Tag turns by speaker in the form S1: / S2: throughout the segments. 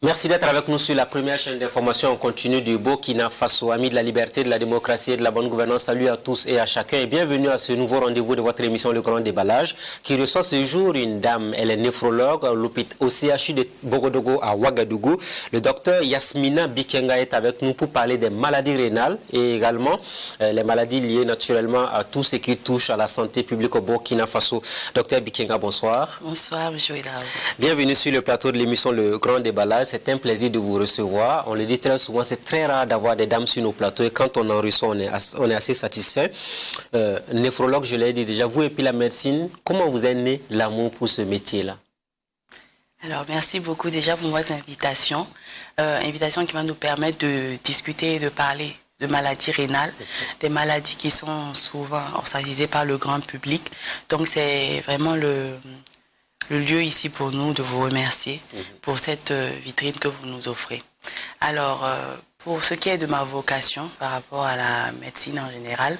S1: Merci d'être avec nous sur la première chaîne d'information en continu du Burkina Faso. Amis de la liberté, de la démocratie et de la bonne gouvernance, salut à tous et à chacun et bienvenue à ce nouveau rendez-vous de votre émission Le Grand Déballage qui reçoit ce jour une dame. Elle est néphrologue au CHU de Bogodogo à Ouagadougou. Le docteur Yasmina Bikenga est avec nous pour parler des maladies rénales et également les maladies liées naturellement à tout ce qui touche à la santé publique au Burkina Faso. Docteur Bikenga, bonsoir.
S2: Bonsoir, M. Ouedraogo.
S1: Bienvenue sur le plateau de l'émission Le Grand Déballage. C'est un plaisir de vous recevoir. On le dit très souvent, c'est très rare d'avoir des dames sur nos plateaux et quand on en reçoit, on est assez satisfait. Néphrologue, je l'ai dit déjà, vous et puis la médecine, comment vous est né l'amour pour ce métier-là?
S2: Alors, merci beaucoup déjà pour votre invitation. Invitation qui va nous permettre de discuter et de parler de maladies rénales, des maladies qui sont souvent ostracisées par le grand public. Donc, c'est vraiment le lieu ici pour nous de vous remercier pour cette vitrine que vous nous offrez. Alors, pour ce qui est de ma vocation par rapport à la médecine en général,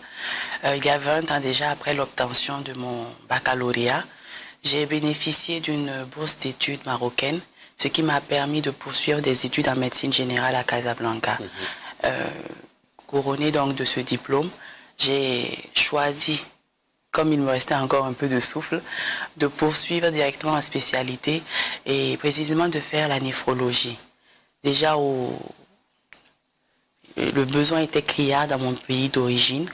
S2: il y a 20 ans déjà après l'obtention de mon baccalauréat, j'ai bénéficié d'une bourse d'études marocaine, ce qui m'a permis de poursuivre des études en médecine générale à Casablanca. Couronnée donc de ce diplôme, j'ai choisi, comme il me restait encore un peu de souffle, de poursuivre directement en spécialité et précisément de faire la néphrologie. Déjà, le besoin était criard dans mon pays d'origine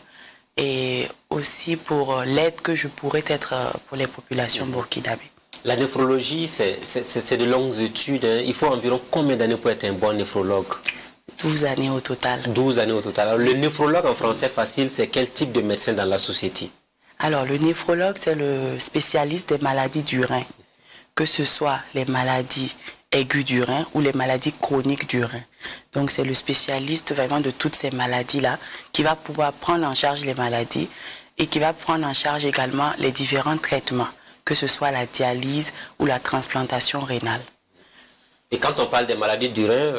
S2: et aussi pour l'aide que je pourrais être pour les populations burkinabées.
S1: La néphrologie, c'est de longues études. Hein. Il faut environ combien d'années pour être un bon néphrologue?
S2: 12 années au total.
S1: 12 années au total. Alors, le néphrologue en français facile, c'est quel type de médecin dans la société?
S2: Alors, le néphrologue, c'est le spécialiste des maladies du rein, que ce soit les maladies aiguës du rein ou les maladies chroniques du rein. Donc, c'est le spécialiste vraiment de toutes ces maladies-là qui va pouvoir prendre en charge les maladies et qui va prendre en charge également les différents traitements, que ce soit la dialyse ou la transplantation rénale.
S1: Et quand on parle des maladies du rein,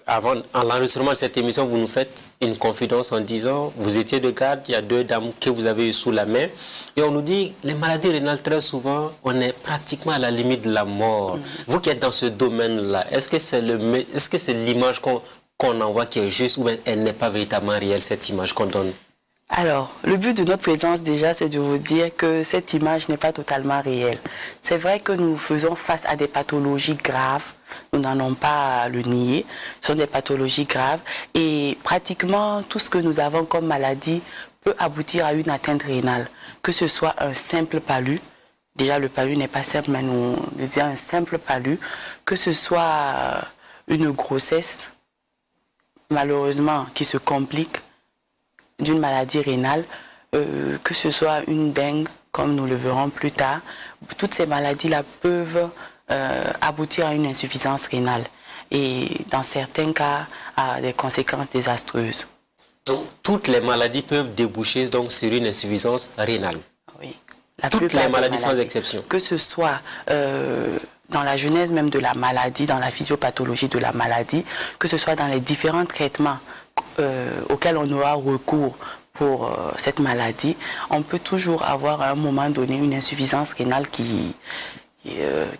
S1: avant l'enregistrement de cette émission, vous nous faites une confidence en disant, vous étiez de garde, il y a 2 dames que vous avez eues sous la main, et on nous dit, les maladies rénales, très souvent, on est pratiquement à la limite de la mort. Vous qui êtes dans ce domaine-là, est-ce que c'est l'image qu'on envoie qui est juste, ou bien elle n'est pas véritablement réelle, cette image qu'on donne?
S2: Alors, le but de notre présence déjà, c'est de vous dire que cette image n'est pas totalement réelle. C'est vrai que nous faisons face à des pathologies graves, nous n'en avons pas à le nier, ce sont des pathologies graves et pratiquement tout ce que nous avons comme maladie peut aboutir à une atteinte rénale, que ce soit un simple palu, déjà le palu n'est pas simple, mais nous disons un simple palu, que ce soit une grossesse, malheureusement, qui se complique, d'une maladie rénale, que ce soit une dengue, comme nous le verrons plus tard, toutes ces maladies-là peuvent aboutir à une insuffisance rénale et dans certains cas à des conséquences désastreuses.
S1: Donc toutes les maladies peuvent déboucher donc, sur une insuffisance rénale?
S2: Oui.
S1: Toutes les maladies sans exception?
S2: Que ce soit dans la genèse même de la maladie, dans la physiopathologie de la maladie, que ce soit dans les différents traitements auxquels on aura recours pour cette maladie, on peut toujours avoir à un moment donné une insuffisance rénale qui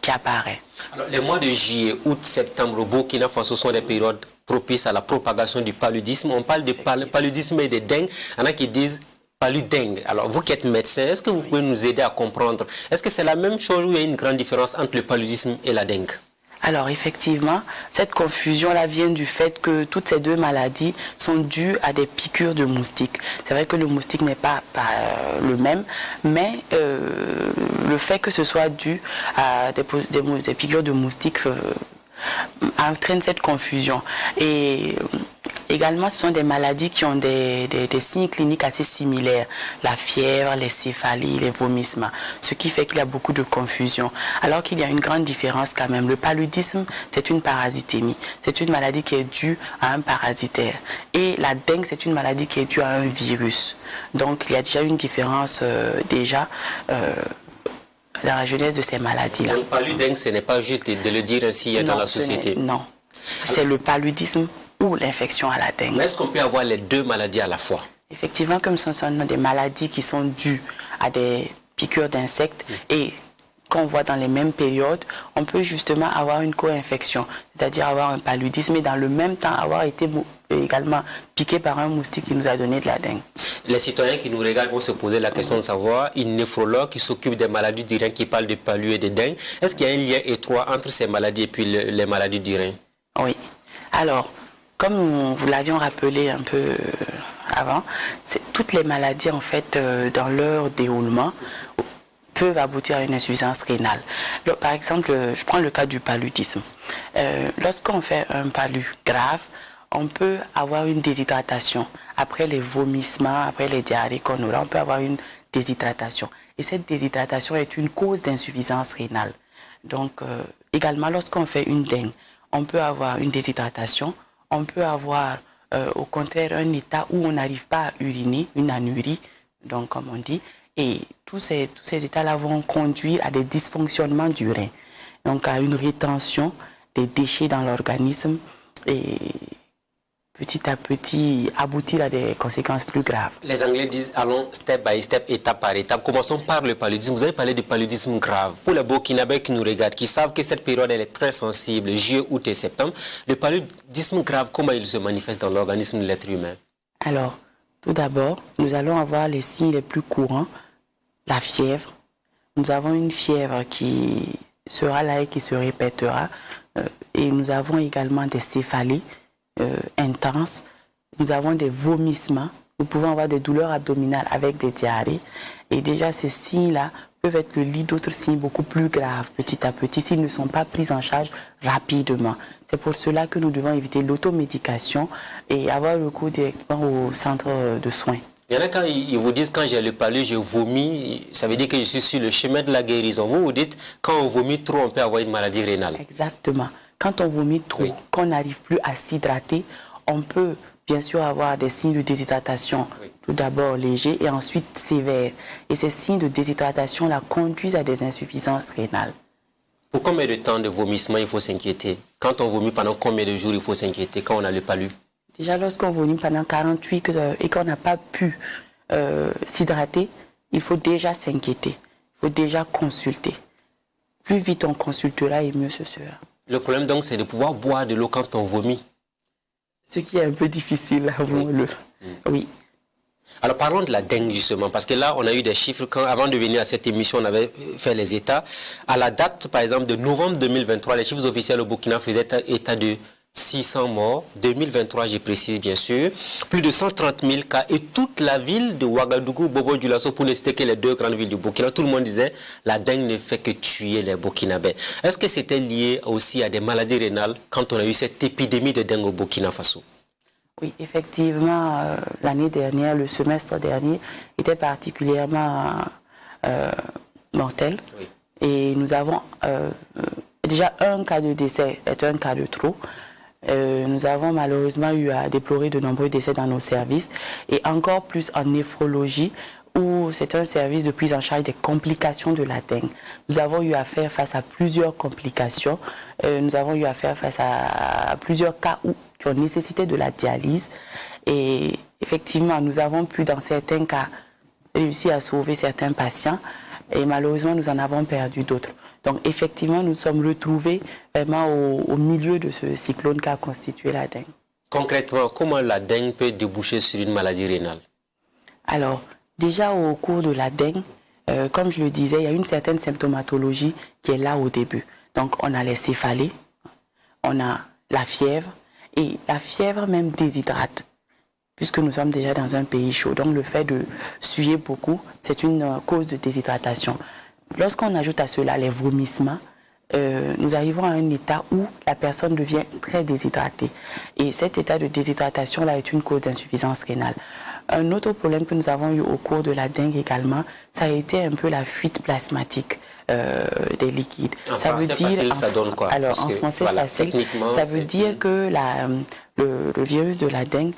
S2: apparaît.
S1: Alors, les mois de juillet, août, septembre au Burkina Faso sont des périodes propices à la propagation du paludisme. On parle de paludisme et de dengue. Il y en a qui disent palu-dengue. Alors, vous qui êtes médecin, est-ce que vous pouvez nous aider à comprendre? Est-ce que c'est la même chose ou il y a une grande différence entre le paludisme et la dengue?
S2: Alors effectivement, cette confusion-là vient du fait que toutes ces deux maladies sont dues à des piqûres de moustiques. C'est vrai que le moustique n'est pas le même, mais le fait que ce soit dû à des piqûres de moustiques entraîne cette confusion. Et Également, ce sont des maladies qui ont des signes cliniques assez similaires. La fièvre, les céphalies, les vomissements. Ce qui fait qu'il y a beaucoup de confusion. Alors qu'il y a une grande différence quand même. Le paludisme, c'est une parasitémie. C'est une maladie qui est due à un parasitaire. Et la dengue, c'est une maladie qui est due à un virus. Donc, il y a déjà une différence dans la jeunesse de ces maladies-là.
S1: Donc, paludisme, ce n'est pas juste de le dire ainsi dans la société.
S2: Non. C'est le paludisme ou l'infection à la dengue.
S1: Mais est-ce qu'on peut avoir les deux maladies à la fois?
S2: Effectivement, comme ce sont des maladies qui sont dues à des piqûres d'insectes et qu'on voit dans les mêmes périodes, on peut justement avoir une co-infection, c'est-à-dire avoir un paludisme et dans le même temps avoir été également piqué par un moustique qui nous a donné de la dengue.
S1: Les citoyens qui nous regardent vont se poser la question de savoir, une néphrologue qui s'occupe des maladies du rein, qui parle de palu et de dengue, est-ce qu'il y a un lien étroit entre ces maladies et puis les maladies du rein?
S2: Oui. Alors, comme vous l'avions rappelé un peu avant, toutes les maladies, en fait, dans leur déroulement, peuvent aboutir à une insuffisance rénale. Donc, par exemple, je prends le cas du paludisme. Lorsqu'on fait un palud grave, on peut avoir une déshydratation. Après les vomissements, après les diarrhées qu'on aura, on peut avoir une déshydratation. Et cette déshydratation est une cause d'insuffisance rénale. Donc, également, lorsqu'on fait une dengue, on peut avoir une déshydratation, on peut avoir au contraire un état où on n'arrive pas à uriner, une anurie, donc comme on dit, et tous ces états-là vont conduire à des dysfonctionnements du rein, donc à une rétention des déchets dans l'organisme et petit à petit aboutir à des conséquences plus graves.
S1: Les Anglais disent allons step by step, étape par étape. Commençons par le paludisme. Vous avez parlé de paludisme grave. Pour les Burkinabés qui nous regardent, qui savent que cette période elle est très sensible, juillet, août et septembre, le paludisme grave, comment il se manifeste dans l'organisme de l'être humain?
S2: Alors, tout d'abord, nous allons avoir les signes les plus courants, la fièvre. Nous avons une fièvre qui sera là et qui se répétera. Et nous avons également des céphalies intenses. Nous avons des vomissements. Nous pouvons avoir des douleurs abdominales avec des diarrhées. Et déjà, ces signes-là peuvent être le lit d'autres signes beaucoup plus graves petit à petit s'ils ne sont pas pris en charge rapidement. C'est pour cela que nous devons éviter l'automédication et avoir recours directement au centre de soins.
S1: Il y en a quand ils vous disent quand j'ai le palud, je vomis, ça veut dire que je suis sur le chemin de la guérison. Vous vous dites quand on vomit trop, on peut avoir une maladie rénale.
S2: Exactement. Quand on vomit trop, oui, qu'on n'arrive plus à s'hydrater, on peut bien sûr avoir des signes de déshydratation, oui, tout d'abord légers et ensuite sévères. Et ces signes de déshydratation-là conduisent à des insuffisances rénales.
S1: Pour combien de temps de vomissement il faut s'inquiéter? Quand on vomit pendant combien de jours il faut s'inquiéter quand on a le palud?
S2: Déjà, lorsqu'on vomit pendant 48 heures et qu'on n'a pas pu s'hydrater, il faut déjà s'inquiéter. Il faut déjà consulter. Plus vite on consultera et mieux ce sera. Le
S1: problème donc, c'est de pouvoir boire de l'eau quand on vomit.
S2: Ce qui est un peu difficile, avouons-le. Oui.
S1: Alors parlons de la dengue justement, parce que là on a eu des chiffres, avant de venir à cette émission on avait fait les états. À la date par exemple de novembre 2023, les chiffres officiels au Burkina faisaient état de 600 morts, 2023 je précise bien sûr, plus de 130 000 cas et toute la ville de Ouagadougou, Bobo-Dioulasso, pour ne citer que les deux grandes villes du Burkina, tout le monde disait la dengue ne fait que tuer les Burkinabés. Est-ce que c'était lié aussi à des maladies rénales quand on a eu cette épidémie de dengue au Burkina Faso?
S2: Oui, effectivement, l'année dernière, le semestre dernier était particulièrement mortel. Oui. Et nous avons déjà un cas de décès est un cas de trop. Nous avons malheureusement eu à déplorer de nombreux décès dans nos services et encore plus en néphrologie où c'est un service de prise en charge des complications de la dengue. Nous avons eu à faire face à plusieurs complications. Nous avons eu à faire face à plusieurs cas qui ont nécessité de la dialyse. Et effectivement, nous avons pu, dans certains cas, réussir à sauver certains patients. Et malheureusement, nous en avons perdu d'autres. Donc, effectivement, nous sommes retrouvés vraiment au milieu de ce cyclone qui a constitué la dengue.
S1: Concrètement, comment la dengue peut déboucher sur une maladie rénale? Alors,
S2: déjà au cours de la dengue, comme je le disais, il y a une certaine symptomatologie qui est là au début. Donc, on a les céphalées, on a la fièvre, et la fièvre même déshydrate, puisque nous sommes déjà dans un pays chaud. Donc, le fait de suer beaucoup, c'est une cause de déshydratation. Lorsqu'on ajoute à cela les vomissements, nous arrivons à un état où la personne devient très déshydratée. Et cet état de déshydratation-là est une cause d'insuffisance rénale. Un autre problème que nous avons eu au cours de la dengue également, ça a été un peu la fuite plasmatique des liquides.
S1: En français facile, ça donne quoi?
S2: Alors, en français facile, ça veut dire que le virus de la dengue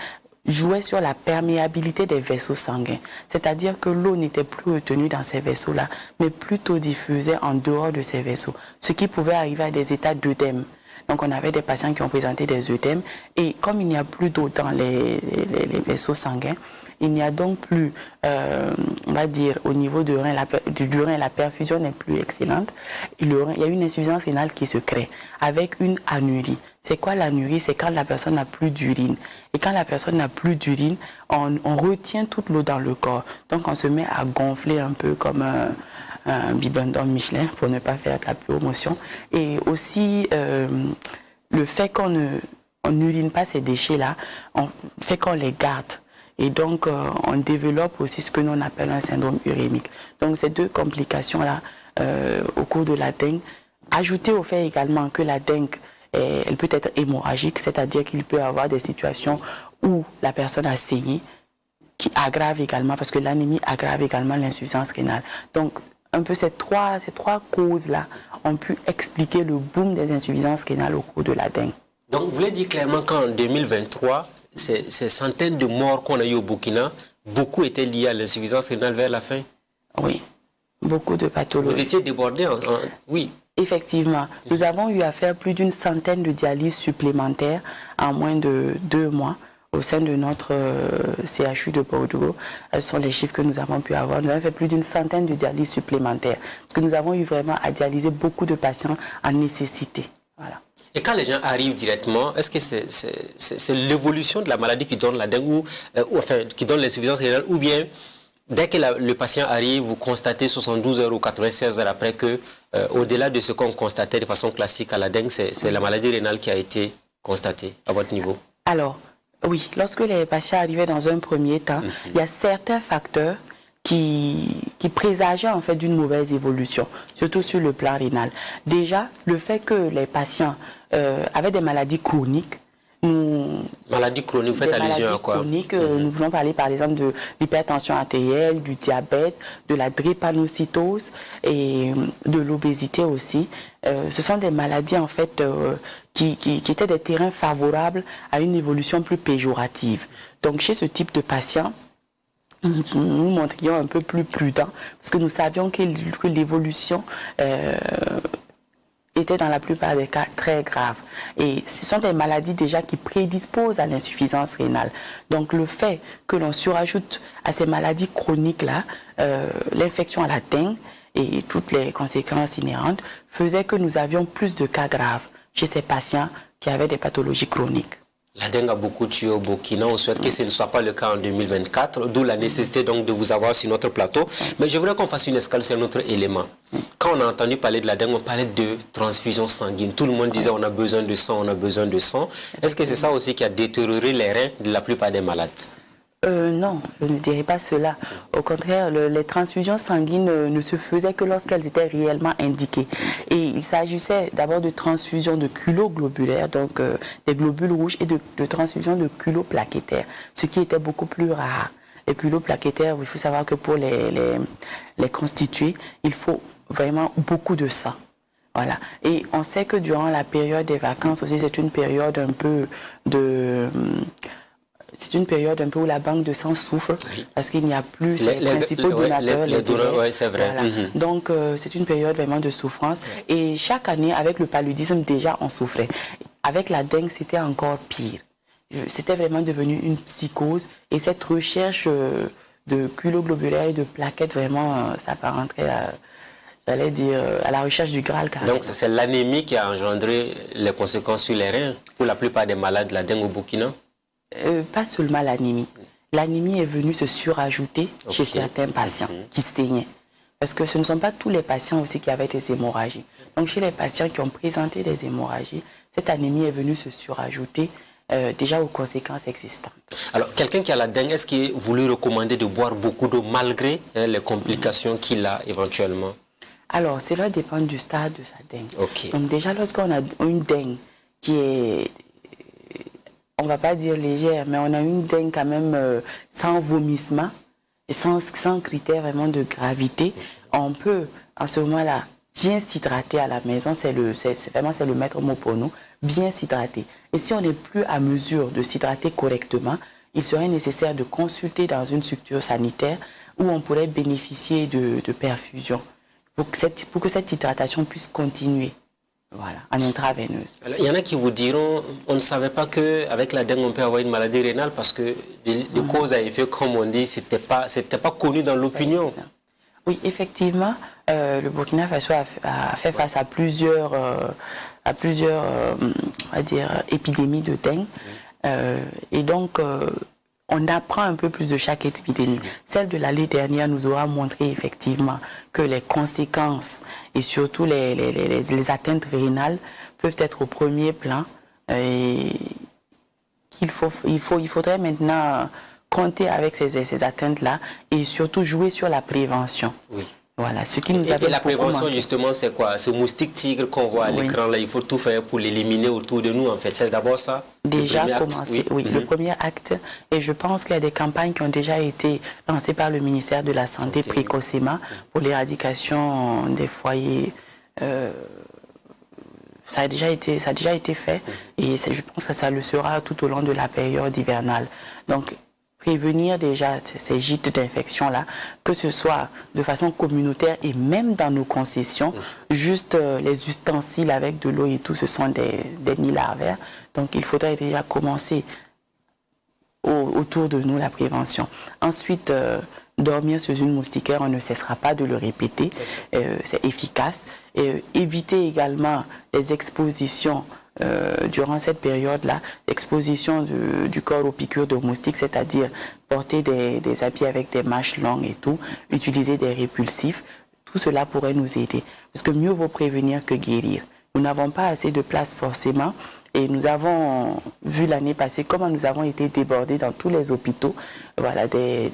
S2: jouait sur la perméabilité des vaisseaux sanguins. C'est-à-dire que l'eau n'était plus retenue dans ces vaisseaux-là, mais plutôt diffusée en dehors de ces vaisseaux, ce qui pouvait arriver à des états d'œdème. Donc on avait des patients qui ont présenté des œdèmes, et comme il n'y a plus d'eau dans les vaisseaux sanguins, il n'y a donc plus, on va dire, au niveau du rein, la perfusion n'est plus excellente. Et il y a une insuffisance rénale qui se crée avec une anurie. C'est quoi l'anurie? C'est quand la personne n'a plus d'urine. Et quand la personne n'a plus d'urine, on retient toute l'eau dans le corps. Donc on se met à gonfler un peu comme un bibendum Michelin, pour ne pas faire de la promotion. Et aussi, le fait qu'on n'urine pas ces déchets-là, fait qu'on les garde. Et donc, on développe aussi ce que l'on appelle un syndrome urémique. Donc, ces deux complications-là, au cours de la dengue, ajoutées au fait également que la dengue, elle peut être hémorragique, c'est-à-dire qu'il peut y avoir des situations où la personne a saigné, qui aggravent également, parce que l'anémie aggrave également l'insuffisance rénale. Donc, un peu ces trois causes-là ont pu expliquer le boom des insuffisances rénales au cours de la dengue.
S1: Donc, vous voulez dire clairement qu'en 2023, ces centaines de morts qu'on a eu au Burkina, beaucoup étaient liés à l'insuffisance rénale vers la fin?
S2: Oui, beaucoup de pathologies.
S1: Vous étiez débordés oui.
S2: Effectivement, nous avons eu à faire plus d'une centaine de dialyses supplémentaires en moins de 2 mois au sein de notre CHU de Bordeaux. Ce sont les chiffres que nous avons pu avoir. Nous avons fait plus d'une centaine de dialyses supplémentaires parce que nous avons eu vraiment à dialyser beaucoup de patients en nécessité. Voilà.
S1: Et quand les gens arrivent directement, est-ce que c'est l'évolution de la maladie qui donne la dengue ou enfin, qui donne l'insuffisance rénale, ou bien dès que le patient arrive, vous constatez 72 heures ou 96 heures après que, au-delà de ce qu'on constatait de façon classique à la dengue, c'est la maladie rénale qui a été constatée à votre niveau?
S2: Alors, oui, lorsque les patients arrivaient dans un premier temps, il y a certains facteurs qui présageaient en fait d'une mauvaise évolution, surtout sur le plan rénal. Déjà, le fait que les patients avaient des maladies chroniques.
S1: Maladies chroniques, vous faites allusion à quoi?
S2: Chroniques, nous voulons parler par exemple de l'hypertension artérielle, du diabète, de la drépanocytose et de l'obésité aussi. Ce sont des maladies en fait qui étaient des terrains favorables à une évolution plus péjorative. Donc chez ce type de patients, nous montrions un peu plus prudents parce que nous savions que l'évolution était dans la plupart des cas très grave. Et ce sont des maladies déjà qui prédisposent à l'insuffisance rénale. Donc le fait que l'on surajoute à ces maladies chroniques-là, l'infection à la dengue et toutes les conséquences inhérentes, faisait que nous avions plus de cas graves chez ces patients qui avaient des pathologies chroniques.
S1: La dengue a beaucoup tué au Burkina. On souhaite que ce ne soit pas le cas en 2024, d'où la nécessité donc de vous avoir sur notre plateau. Mais je voudrais qu'on fasse une escale sur un autre élément. Quand on a entendu parler de la dengue, on parlait de transfusion sanguine. Tout le monde disait on a besoin de sang, on a besoin de sang. Est-ce que c'est ça aussi qui a détérioré les reins de la plupart des malades?
S2: Non, je ne dirais pas cela. Au contraire, les transfusions sanguines ne se faisaient que lorsqu'elles étaient réellement indiquées. Et il s'agissait d'abord de transfusions de culoglobulaires, donc des globules rouges, et de transfusions de culoplaquettaires, ce qui était beaucoup plus rare. Les culoplaquettaires, il faut savoir que pour les constituer, il faut vraiment beaucoup de sang. Voilà. Et on sait que durant la période des vacances aussi, c'est une période un peu où la banque de sang souffre parce qu'il n'y a plus ces principaux donateurs, les donneurs.
S1: Oui, c'est vrai.
S2: Voilà. Donc, c'est une période vraiment de souffrance. Et chaque année, avec le paludisme, déjà, on souffrait. Avec la dengue, c'était encore pire. C'était vraiment devenu une psychose. Et cette recherche de culoglobulaires et de plaquettes, vraiment, ça s'apparenterait j'allais dire, à la recherche du Graal. Carrément.
S1: Donc, c'est l'anémie qui a engendré les conséquences sur les reins pour la plupart des malades de la dengue au Burkina?
S2: Pas seulement l'anémie. L'anémie est venue se surajouter chez certains patients qui saignaient. Parce que ce ne sont pas tous les patients aussi qui avaient des hémorragies. Donc chez les patients qui ont présenté des hémorragies, cette anémie est venue se surajouter déjà aux conséquences existantes. Alors
S1: quelqu'un qui a la dengue, est-ce qu'il vous lui recommandez de boire beaucoup d'eau malgré les complications qu'il a éventuellement?
S2: Alors, cela dépend du stade de sa dengue.
S1: Ok.
S2: Donc déjà, lorsqu'on a une dengue qui est, on ne va pas dire légère, mais on a une dengue quand même sans vomissement, et sans critère vraiment de gravité, on peut, à ce moment-là, bien s'hydrater à la maison, c'est le maître mot pour nous, bien s'hydrater. Et si on n'est plus à mesure de s'hydrater correctement, il serait nécessaire de consulter dans une structure sanitaire où on pourrait bénéficier de perfusion pour que cette hydratation puisse continuer. Voilà, en intraveineuse.
S1: Alors, il y en a qui vous diront, on ne savait pas qu'avec la dengue, on peut avoir une maladie rénale parce que les causes à effet, comme on dit, c'était pas connu dans l'opinion.
S2: Oui, effectivement, le Burkina Faso a fait face à plusieurs on va dire, épidémies de dengue. Et donc, on apprend un peu plus de chaque épidémie. Celle de l'année dernière nous aura montré effectivement que les conséquences et surtout les atteintes rénales peuvent être au premier plan et qu'il faudrait maintenant compter avec ces atteintes-là et surtout jouer sur la prévention. Oui. Voilà, ce qui nous avait
S1: et la prévention, justement, c'est quoi? Ce moustique tigre qu'on voit à l'écran, là, il faut tout faire pour l'éliminer autour de nous, en fait. C'est d'abord ça?
S2: Déjà commencer, oui, le premier acte. Et je pense qu'il y a des campagnes qui ont déjà été lancées par le ministère de la Santé précocement pour l'éradication des foyers. Ça a déjà été fait et je pense que ça le sera tout au long de la période hivernale. Donc, prévenir déjà ces gîtes d'infection-là, que ce soit de façon communautaire et même dans nos concessions, juste les ustensiles avec de l'eau et tout, ce sont des nids larvaires. Donc il faudrait déjà commencer autour de nous la prévention. Ensuite, dormir sous une moustiquaire, on ne cessera pas de le répéter, c'est efficace. Et éviter également les expositions durant cette période-là, l'exposition du corps aux piqûres de moustiques, c'est-à-dire porter des habits avec des manches longues et tout, utiliser des répulsifs, tout cela pourrait nous aider. Parce que mieux vaut prévenir que guérir. Nous n'avons pas assez de place forcément et nous avons vu l'année passée comment nous avons été débordés dans tous les hôpitaux. Voilà, des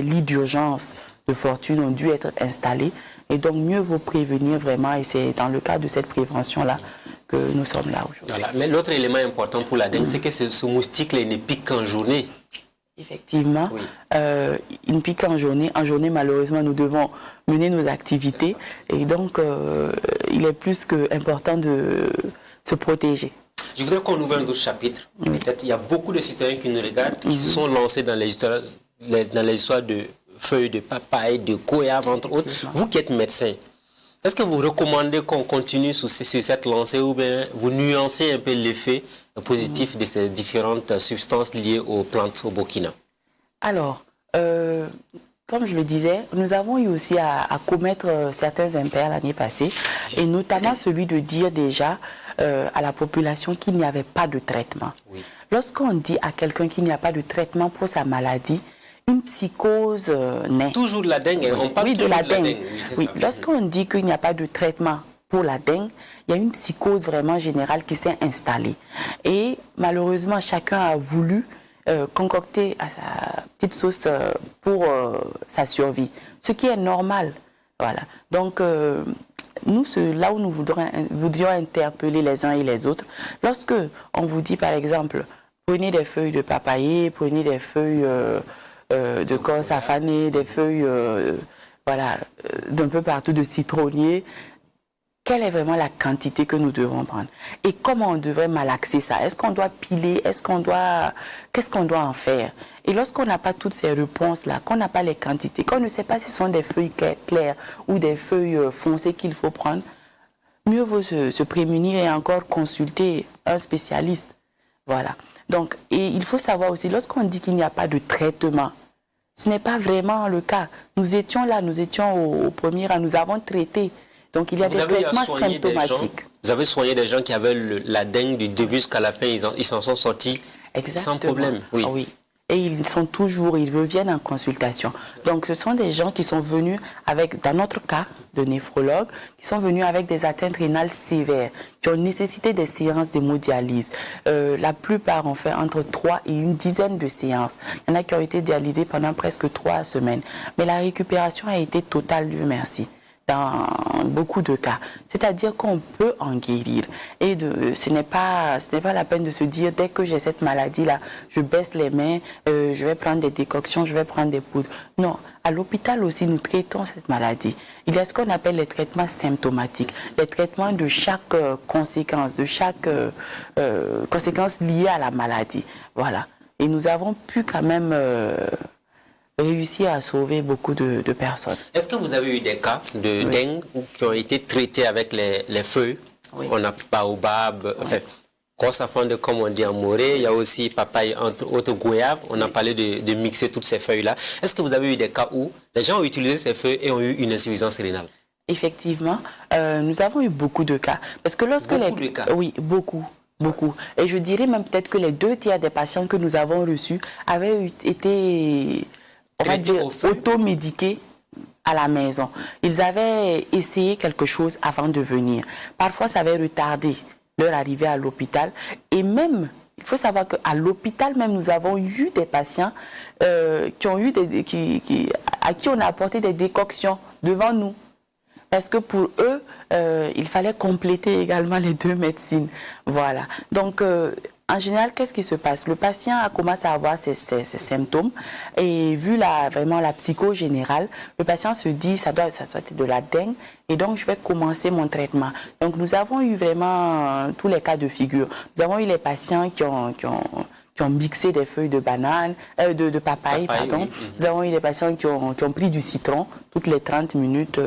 S2: lits d'urgence de fortune ont dû être installés et donc mieux vaut prévenir vraiment et c'est dans le cadre de cette prévention-là que nous sommes là aujourd'hui.
S1: Voilà. Mais l'autre élément important pour la dengue, c'est que ce moustique-là ne pique qu'en journée.
S2: Effectivement, il ne pique qu'en journée. En journée, malheureusement, nous devons mener nos activités et donc il est plus qu'important de se protéger.
S1: Je voudrais qu'on ouvre un autre chapitre. Peut-être il y a beaucoup de citoyens qui nous regardent, qui se sont lancés dans les histoires de feuilles de papaye, de goyave, entre autres. Vous qui êtes médecin, est-ce que vous recommandez qu'on continue sur cette lancée ou bien vous nuancez un peu l'effet positif de ces différentes substances liées aux plantes au Burkina? Alors,
S2: comme je le disais, nous avons eu aussi à commettre certains impairs l'année passée, et notamment celui de dire déjà à la population qu'il n'y avait pas de traitement. Oui. Lorsqu'on dit à quelqu'un qu'il n'y a pas de traitement pour sa maladie, une psychose naît.
S1: Toujours de la dengue, on parle
S2: de la dengue. Oui, lorsqu'on dit qu'il n'y a pas de traitement pour la dengue, il y a une psychose vraiment générale qui s'est installée. Et malheureusement, chacun a voulu concocter à sa petite sauce pour sa survie, ce qui est normal. Voilà. Donc, nous, là où nous voudrions interpeller les uns et les autres, lorsque on vous dit, par exemple, prenez des feuilles de papayer, prenez des feuilles de corse affanée, des feuilles d'un peu partout de citronnier, quelle est vraiment la quantité que nous devons prendre? Et comment on devrait malaxer ça? Est-ce qu'on doit piler? Qu'est-ce qu'on doit en faire? Et lorsqu'on n'a pas toutes ces réponses-là, qu'on n'a pas les quantités, qu'on ne sait pas si ce sont des feuilles claires ou des feuilles foncées qu'il faut prendre, mieux vaut se prémunir et encore consulter un spécialiste. Voilà. Donc, et il faut savoir aussi, lorsqu'on dit qu'il n'y a pas de traitement, ce n'est pas vraiment le cas. Nous étions là, nous étions au premier rang, nous avons traité. Donc il y a des traitements symptomatiques.
S1: Vous avez soigné des gens qui avaient la dengue du début jusqu'à la fin, ils s'en sont sortis sans problème.
S2: Oui. Ah oui. Et ils reviennent en consultation. Donc ce sont des gens qui sont venus avec, dans notre cas de néphrologue, qui sont venus avec des atteintes rénales sévères, qui ont nécessité des séances d'hémodialyse. La plupart ont fait entre 3 et une dizaine de séances. Il y en a qui ont été dialysés pendant presque 3 semaines. Mais la récupération a été totale, Dieu merci. dans beaucoup de cas. C'est-à-dire qu'on peut en guérir. Et ce n'est pas la peine de se dire, dès que j'ai cette maladie-là, je baisse les mains, je vais prendre des décoctions, je vais prendre des poudres. Non, à l'hôpital aussi, nous traitons cette maladie. Il y a ce qu'on appelle les traitements symptomatiques, les traitements de chaque conséquence, de chaque conséquence liée à la maladie. Voilà. Et nous avons pu quand même réussir à sauver beaucoup de personnes.
S1: Est-ce que vous avez eu des cas de dengue qui ont été traités avec les feuilles? On a baobab, enfin, corsafande comme on dit en moré, il y a aussi papaye, entre autres goyave. On a parlé de mixer toutes ces feuilles-là. Est-ce que vous avez eu des cas où les gens ont utilisé ces feuilles et ont eu une insuffisance rénale?
S2: Effectivement, nous avons eu beaucoup de cas. Parce que lorsque
S1: beaucoup de cas?
S2: Oui, beaucoup. Beaucoup. Et je dirais même peut-être que les 2/3 des patients que nous avons reçus avaient été, on va dire, automédiqués à la maison. Ils avaient essayé quelque chose avant de venir. Parfois, ça avait retardé leur arrivée à l'hôpital. Et même, il faut savoir qu'à l'hôpital même, nous avons eu des patients qui ont eu à qui on a apporté des décoctions devant nous. Parce que pour eux, il fallait compléter également les 2 médecines. Voilà. Donc, en général, qu'est-ce qui se passe? Le patient a commencé à avoir ces symptômes et vu vraiment la psycho générale, le patient se dit ça doit être de la dengue et donc je vais commencer mon traitement. Donc, nous avons eu vraiment tous les cas de figure. Nous avons eu les patients qui ont mixé des feuilles de banane, de papaye, pardon. Oui. Nous avons eu des patients qui ont pris du citron toutes les 30 minutes.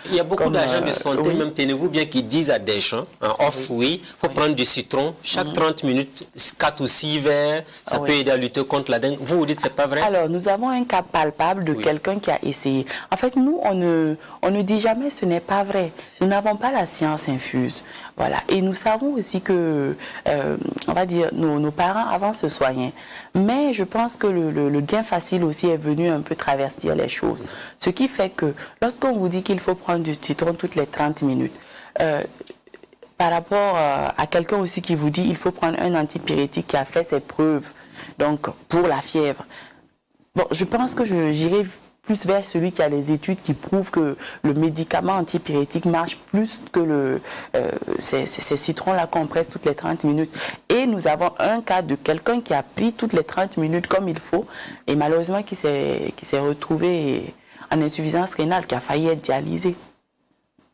S1: Il y a beaucoup d'agents de santé, même tenez-vous bien, qui disent à des gens, en off, il faut prendre du citron chaque 30 minutes, 4 ou 6 verres, ça peut aider à lutter contre la dengue. Vous dites que ce n'est pas vrai?
S2: Alors, nous avons un cas palpable de quelqu'un qui a essayé. En fait, nous, on ne dit jamais ce n'est pas vrai. Nous n'avons pas la science infuse. Voilà. Et nous savons aussi que, on va dire, nos parents avant se soignaient. Mais je pense que le gain facile aussi est venu un peu travestir les choses. Ce qui fait que lorsqu'on vous dit qu'il faut prendre du citron toutes les 30 minutes, par rapport à quelqu'un aussi qui vous dit il faut prendre un antipyrétique qui a fait ses preuves, donc pour la fièvre. Bon, je pense que j'irai plus vers celui qui a les études qui prouvent que le médicament antipyrétique marche plus que ces citrons-là qu'on presse toutes les 30 minutes. Et nous avons un cas de quelqu'un qui a pris toutes les 30 minutes comme il faut et malheureusement qui s'est retrouvé en insuffisance rénale, qui a failli être dialysé.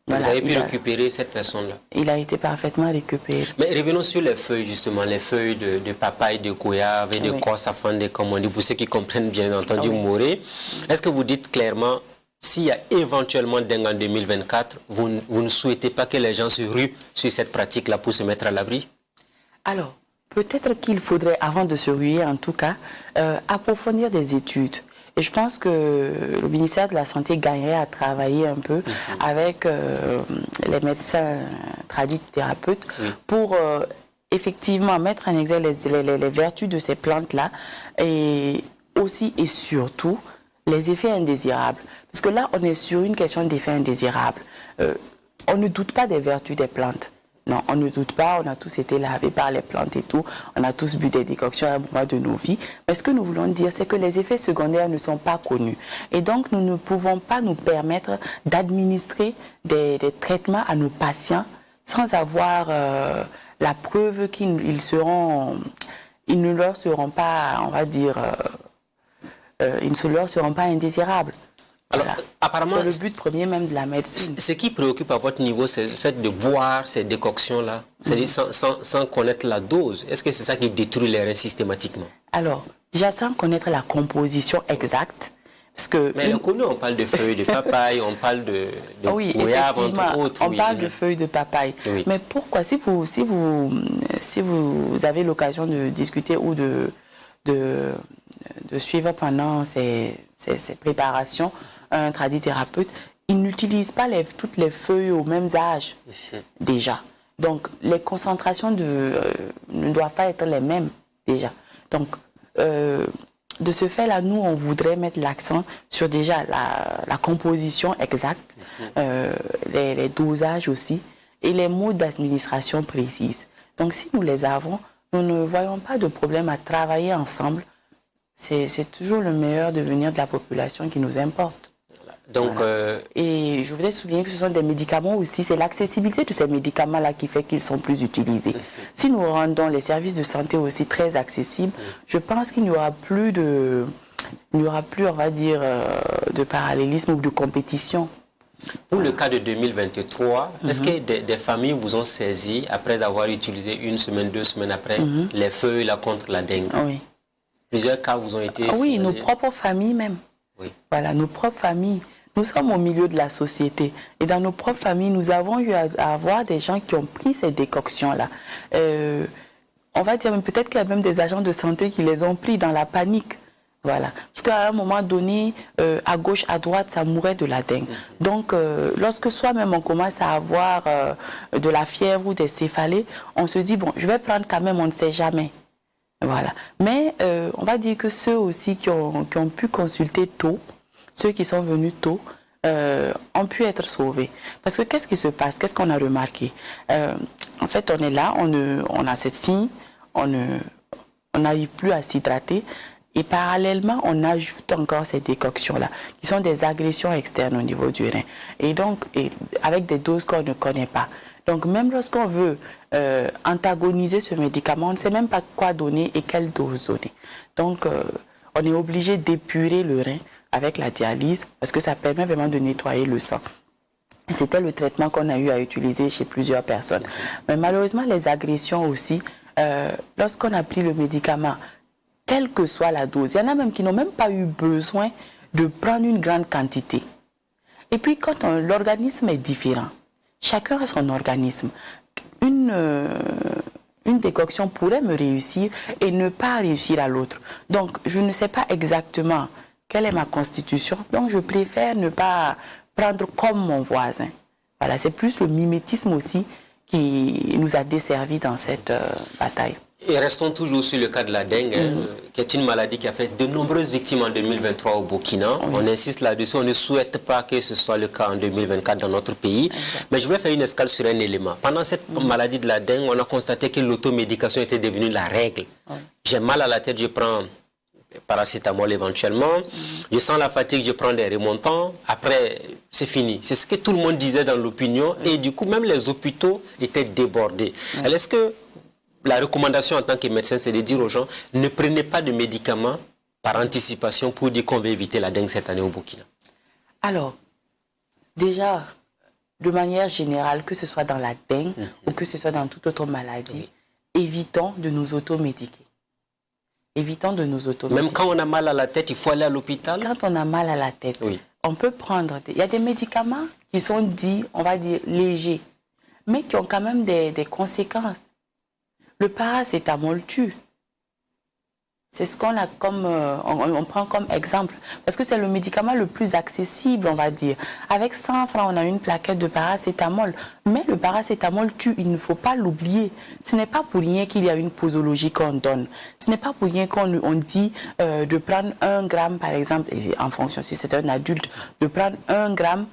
S1: Voilà, vous avez pu récupérer cette personne-là? Il
S2: a été parfaitement récupéré.
S1: Mais revenons sur les feuilles, justement, les feuilles de papaye, de goyave et de corsafande, comme on dit, pour ceux qui comprennent bien entendu moré. Est-ce que vous dites clairement, s'il y a éventuellement dengue en 2024, vous ne souhaitez pas que les gens se ruent sur cette pratique-là pour se mettre à l'abri?
S2: Alors, peut-être qu'il faudrait, avant de se ruer en tout cas, approfondir des études. Et je pense que le ministère de la Santé gagnerait à travailler un peu avec les médecins tradithérapeutes pour effectivement mettre en exergue les vertus de ces plantes-là et aussi et surtout les effets indésirables. Parce que là, on est sur une question d'effets indésirables. On ne doute pas des vertus des plantes. Non, on ne doute pas, on a tous été lavés par les plantes et tout, on a tous bu des décoctions à un moment de nos vies. Mais ce que nous voulons dire, c'est que les effets secondaires ne sont pas connus. Et donc, nous ne pouvons pas nous permettre d'administrer des traitements à nos patients sans avoir la preuve qu'ils ne leur seront pas, on va dire, ils ne leur seront pas indésirables. Alors, voilà. Apparemment, c'est le but premier même de la médecine.
S1: Ce qui préoccupe à votre niveau, c'est le fait de boire ces décoctions-là, c'est-à-dire sans connaître la dose. Est-ce que c'est ça qui détruit les reins systématiquement?
S2: Alors, déjà sans connaître la composition exacte. Parce que
S1: mais on parle de feuilles de papaye, on parle de goyave, entre autres.
S2: On parle de feuilles de papaye. Oui. Mais pourquoi, si vous avez l'occasion de discuter ou de suivre pendant ces préparations, un tradithérapeute, il n'utilise pas toutes les feuilles au même âge, déjà. Donc, les concentrations ne doivent pas être les mêmes, déjà. Donc, de ce fait-là, nous, on voudrait mettre l'accent sur déjà la composition exacte, les dosages aussi, et les modes d'administration précises. Donc, si nous les avons, nous ne voyons pas de problème à travailler ensemble. C'est toujours le meilleur devenir de la population qui nous importe.
S1: Donc,
S2: voilà. Et je voudrais souligner que ce sont des médicaments aussi, c'est l'accessibilité de ces médicaments-là qui fait qu'ils sont plus utilisés. Si nous rendons les services de santé aussi très accessibles, je pense qu'il n'y aura plus de, on va dire, de parallélisme ou de compétition.
S1: Pour le cas de 2023, est-ce que des familles vous ont saisi après avoir utilisé 1 semaine, 2 semaines après les feuilles là, contre la dengue?
S2: Oui.
S1: Plusieurs cas vous ont été...
S2: Oui, nos propres familles même.
S1: Oui.
S2: Voilà, nos propres familles. Nous sommes au milieu de la société. Et dans nos propres familles, nous avons eu à avoir des gens qui ont pris ces décoctions-là. On va dire peut-être qu'il y a même des agents de santé qui les ont pris dans la panique. Voilà. Parce qu'à un moment donné, à gauche, à droite, ça mourait de la dengue. Donc, lorsque soi-même on commence à avoir de la fièvre ou des céphalées, on se dit, bon, je vais prendre quand même, on ne sait jamais. Voilà. Mais on va dire que ceux aussi qui ont pu consulter tôt, ceux qui sont venus tôt, ont pu être sauvés. Parce que qu'est-ce qui se passe? Qu'est-ce qu'on a remarqué? En fait, on est là, on a cette signe, on n'arrive plus à s'hydrater. Et parallèlement, on ajoute encore ces décoctions-là, qui sont des agressions externes au niveau du rein. Et donc, avec des doses qu'on ne connaît pas. Donc, même lorsqu'on veut antagoniser ce médicament, on ne sait même pas quoi donner et quelle dose donner. Donc, on est obligé d'épurer le rein avec la dialyse, parce que ça permet vraiment de nettoyer le sang. C'était le traitement qu'on a eu à utiliser chez plusieurs personnes. Mais malheureusement, les agressions aussi, lorsqu'on a pris le médicament, quelle que soit la dose, il y en a même qui n'ont même pas eu besoin de prendre une grande quantité. Et puis, quand l'organisme est différent, chacun a son organisme. Une décoction pourrait me réussir et ne pas réussir à l'autre. Donc, je ne sais pas exactement quelle est ma constitution. Donc, je préfère ne pas prendre comme mon voisin. Voilà, c'est plus le mimétisme aussi qui nous a desservi dans cette bataille.
S1: Et restons toujours sur le cas de la dengue, qui est une maladie qui a fait de nombreuses victimes en 2023 au Burkina. On insiste là-dessus, on ne souhaite pas que ce soit le cas en 2024 dans notre pays. Mais je voulais faire une escale sur un élément. Pendant cette maladie de la dengue, on a constaté que l'automédication était devenue la règle. J'ai mal à la tête, je prends paracétamol éventuellement. Je sens la fatigue, je prends des remontants. Après, c'est fini. C'est ce que tout le monde disait dans l'opinion. Et du coup, même les hôpitaux étaient débordés. Alors, est-ce que la recommandation en tant que médecin, c'est de dire aux gens, ne prenez pas de médicaments par anticipation pour dire qu'on va éviter la dengue cette année au Burkina?
S2: Alors, déjà, de manière générale, que ce soit dans la dengue ou que ce soit dans toute autre maladie, évitons de nous automédiquer. Évitons de nous automédiquer.
S1: Même quand on a mal à la tête, il faut aller à l'hôpital?
S2: Quand on a mal à la tête, on peut prendre... Il y a des médicaments qui sont dits, on va dire, légers, mais qui ont quand même des conséquences. Le paracétamol tue. C'est ce qu'on a comme, on prend comme exemple. Parce que c'est le médicament le plus accessible, on va dire. Avec 100 francs, on a une plaquette de paracétamol. Mais le paracétamol tue, il ne faut pas l'oublier. Ce n'est pas pour rien qu'il y a une posologie qu'on donne. Ce n'est pas pour rien qu'on dit de prendre 1 gramme, par exemple, en fonction, si c'est un adulte, de prendre 1 gramme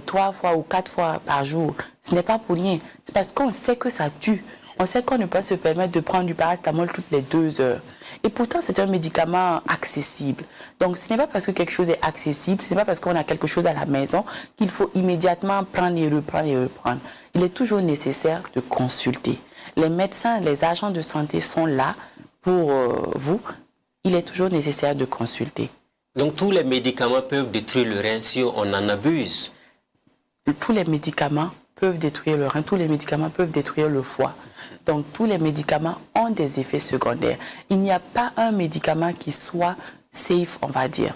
S2: 3 fois ou 4 fois par jour. Ce n'est pas pour rien. C'est parce qu'on sait que ça tue. On sait qu'on ne peut pas se permettre de prendre du paracétamol toutes les 2 heures. Et pourtant, c'est un médicament accessible. Donc, ce n'est pas parce que quelque chose est accessible, ce n'est pas parce qu'on a quelque chose à la maison qu'il faut immédiatement prendre et reprendre et reprendre. Il est toujours nécessaire de consulter. Les médecins, les agents de santé sont là pour vous. Il est toujours nécessaire de consulter.
S1: Donc, tous les médicaments peuvent détruire le rein si on en abuse?
S2: Tous les médicaments peuvent détruire le rein, tous les médicaments peuvent détruire le foie. Donc, tous les médicaments ont des effets secondaires. Il n'y a pas un médicament qui soit safe, on va dire.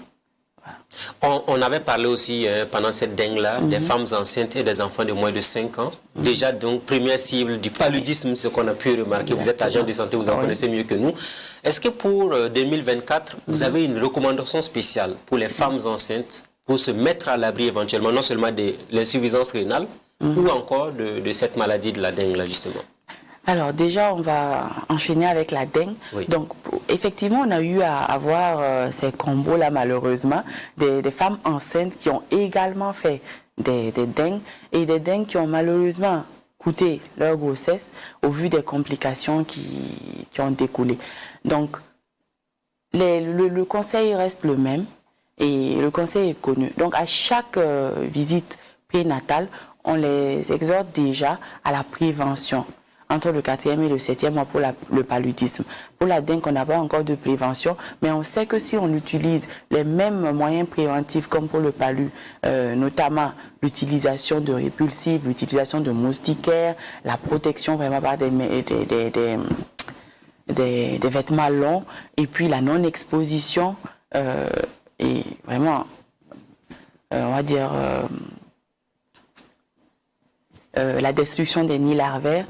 S1: On avait parlé aussi pendant cette dengue-là des femmes enceintes et des enfants de moins de 5 ans. Déjà, donc, première cible du paludisme, ce qu'on a pu remarquer. Vous êtes agent de santé, vous en connaissez mieux que nous. Est-ce que pour 2024, vous avez une recommandation spéciale pour les femmes enceintes pour se mettre à l'abri éventuellement, non seulement de l'insuffisance rénale, ou encore de cette maladie de la dengue, là, justement?
S2: Alors déjà, on va enchaîner avec la dengue. Donc, effectivement, on a eu à avoir ces combos-là, malheureusement, des femmes enceintes qui ont également fait des dengues, et des dengues qui ont malheureusement coûté leur grossesse au vu des complications qui ont découlé. Donc, le conseil reste le même. Et le conseil est connu. Donc, à chaque visite prénatale, on les exhorte déjà à la prévention entre le 4e et le 7e mois pour le paludisme. Pour la dengue, on n'a pas encore de prévention, mais on sait que si on utilise les mêmes moyens préventifs comme pour le palu, notamment l'utilisation de répulsifs, l'utilisation de moustiquaires, la protection vraiment par des vêtements longs, et puis la non-exposition, et vraiment, on va dire, la destruction des nids larvaires,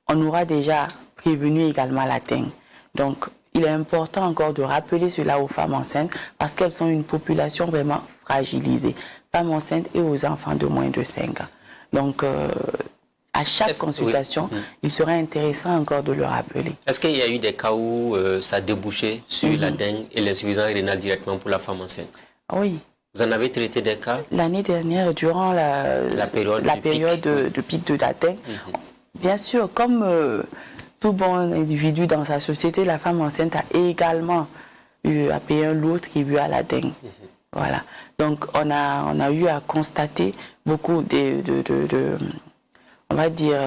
S2: on aura déjà prévenu également la dengue. Donc, il est important encore de rappeler cela aux femmes enceintes parce qu'elles sont une population vraiment fragilisée, femmes enceintes et aux enfants de moins de 5 ans. Donc, à chaque consultation, il serait intéressant encore de le rappeler.
S1: Est-ce qu'il y a eu des cas où ça a débouché sur la dengue et l'insuffisance rénale directement pour la femme enceinte?
S2: Oui.
S1: Vous en avez traité des cas?
S2: L'année dernière, durant la période de pic de la dengue, bien sûr, comme tout bon individu dans sa société, la femme enceinte a également eu à payer un lourd tribut à la dengue. Voilà. Donc, on a eu à constater beaucoup on va dire,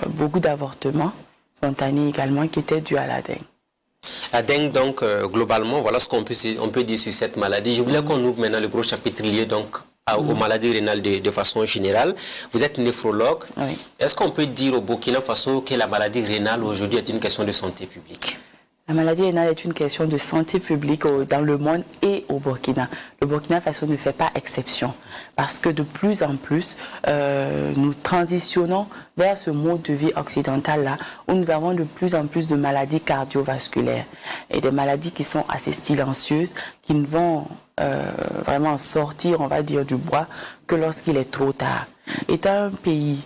S2: beaucoup d'avortements spontanés également qui étaient dus à la dengue.
S1: La dengue, donc, globalement, voilà ce qu'on peut dire sur cette maladie. Je voulais qu'on ouvre maintenant le gros chapitre lié donc aux maladies rénales de façon générale. Vous êtes néphrologue.
S2: Oui.
S1: Est-ce qu'on peut dire au Burkina Faso que la maladie rénale aujourd'hui est une question de santé publique?
S2: La maladie rénale est une question de santé publique dans le monde et au Burkina. Le Burkina Faso ne fait pas exception parce que de plus en plus, nous transitionnons vers ce mode de vie occidental-là où nous avons de plus en plus de maladies cardiovasculaires et des maladies qui sont assez silencieuses, qui ne vont vraiment sortir, on va dire, du bois que lorsqu'il est trop tard. Étant un pays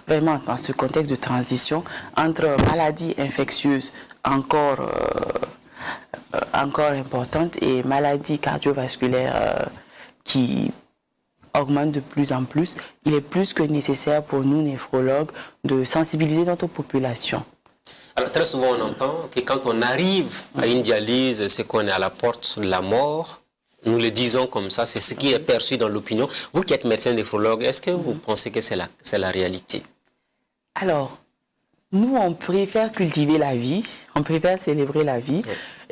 S2: vraiment dans ce contexte de transition entre maladies infectieuses encore importantes et maladies cardiovasculaires qui augmentent de plus en plus, il est plus que nécessaire pour nous, néphrologues, de sensibiliser notre population.
S1: Alors très souvent on entend que quand on arrive à une dialyse, c'est qu'on est à la porte de la mort. Nous le disons comme ça, c'est ce qui est perçu dans l'opinion. Vous qui êtes médecin néphrologue, est-ce que vous pensez que c'est la réalité?
S2: Alors, nous, on préfère cultiver la vie, on préfère célébrer la vie.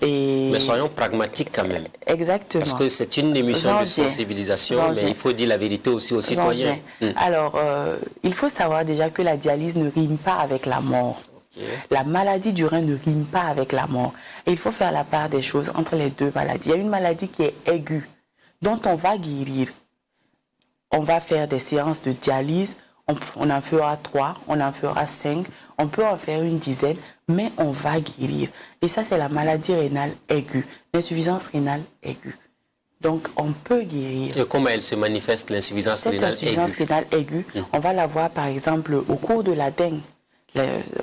S2: Et...
S1: Mais soyons pragmatiques quand même.
S2: Exactement.
S1: Parce que c'est une émission de sensibilisation, mais il faut dire la vérité aussi aux citoyens.
S2: Alors, il faut savoir déjà que la dialyse ne rime pas avec la mort. La maladie du rein ne rime pas avec la mort. Et il faut faire la part des choses entre les deux maladies. Il y a une maladie qui est aiguë, dont on va guérir. On va faire des séances de dialyse. On en fera 3, on en fera 5, on peut en faire une dizaine, mais on va guérir. Et ça, c'est la maladie rénale aiguë, l'insuffisance rénale aiguë. Donc, on peut guérir.
S1: Et comment elle se manifeste, l'insuffisance rénale aiguë? Cette
S2: insuffisance rénale aiguë, on va la voir, par exemple, au cours de la dengue.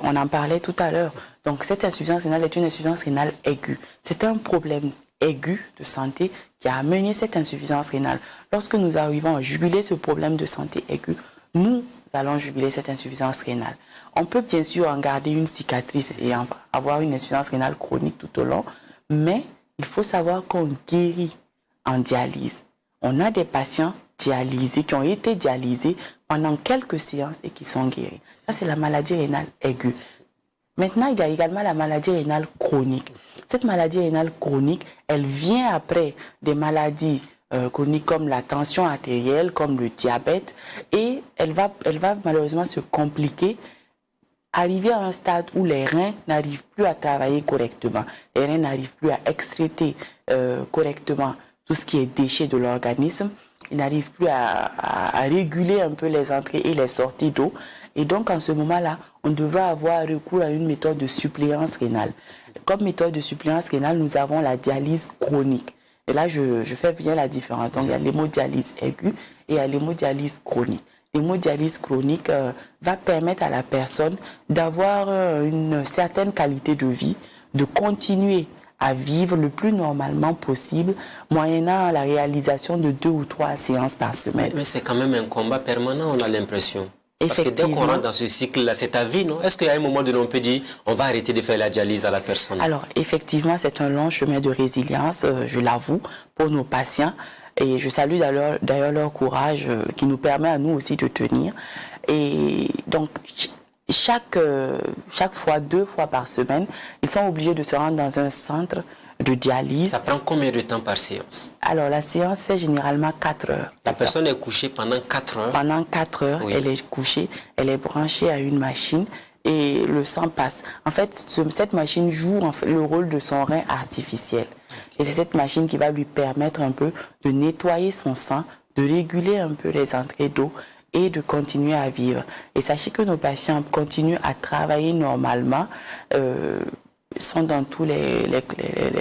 S2: On en parlait tout à l'heure. Donc, cette insuffisance rénale est une insuffisance rénale aiguë. C'est un problème aigu de santé qui a amené cette insuffisance rénale. Lorsque nous arrivons à juguler ce problème de santé aiguë, nous allons juguler cette insuffisance rénale. On peut bien sûr en garder une cicatrice et avoir une insuffisance rénale chronique tout au long, mais il faut savoir qu'on guérit en dialyse. On a des patients dialysés, qui ont été dialysés pendant quelques séances et qui sont guéris. Ça, c'est la maladie rénale aiguë. Maintenant, il y a également la maladie rénale chronique. Cette maladie rénale chronique, elle vient après des maladies chroniques comme la tension artérielle, comme le diabète, et elle va malheureusement se compliquer, arriver à un stade où les reins n'arrivent plus à travailler correctement, les reins n'arrivent plus à excréter correctement tout ce qui est déchet de l'organisme, ils n'arrivent plus à réguler un peu les entrées et les sorties d'eau, et donc en ce moment-là, on devra avoir recours à une méthode de suppléance rénale. Comme méthode de suppléance rénale, nous avons la dialyse chronique. Et là, je fais bien la différence. Donc, il y a l'hémodialyse aiguë et il y a l'hémodialyse chronique. L'hémodialyse chronique va permettre à la personne d'avoir une certaine qualité de vie, de continuer à vivre le plus normalement possible, moyennant la réalisation de 2 ou 3 séances par semaine.
S1: Mais c'est quand même un combat permanent, on a l'impression. Parce que dès qu'on rentre dans ce cycle-là, c'est ta vie, non? Est-ce qu'à un moment donné, on peut dire, on va arrêter de faire la dialyse à la personne?
S2: Alors, effectivement, c'est un long chemin de résilience, je l'avoue, pour nos patients. Et je salue d'ailleurs leur courage qui nous permet à nous aussi de tenir. Et donc, chaque fois, 2 fois par semaine, ils sont obligés de se rendre dans un centre de dialyse.
S1: Ça prend combien de temps par séance?
S2: Alors, la séance fait généralement 4 heures.
S1: La personne est couchée pendant 4 heures?
S2: Pendant 4 heures, oui. Elle est couchée, elle est branchée à une machine et le sang passe. En fait, cette machine joue le rôle de son rein artificiel. Et c'est cette machine qui va lui permettre un peu de nettoyer son sang, de réguler un peu les entrées d'eau et de continuer à vivre. Et sachez que nos patients continuent à travailler normalement, sont dans tous les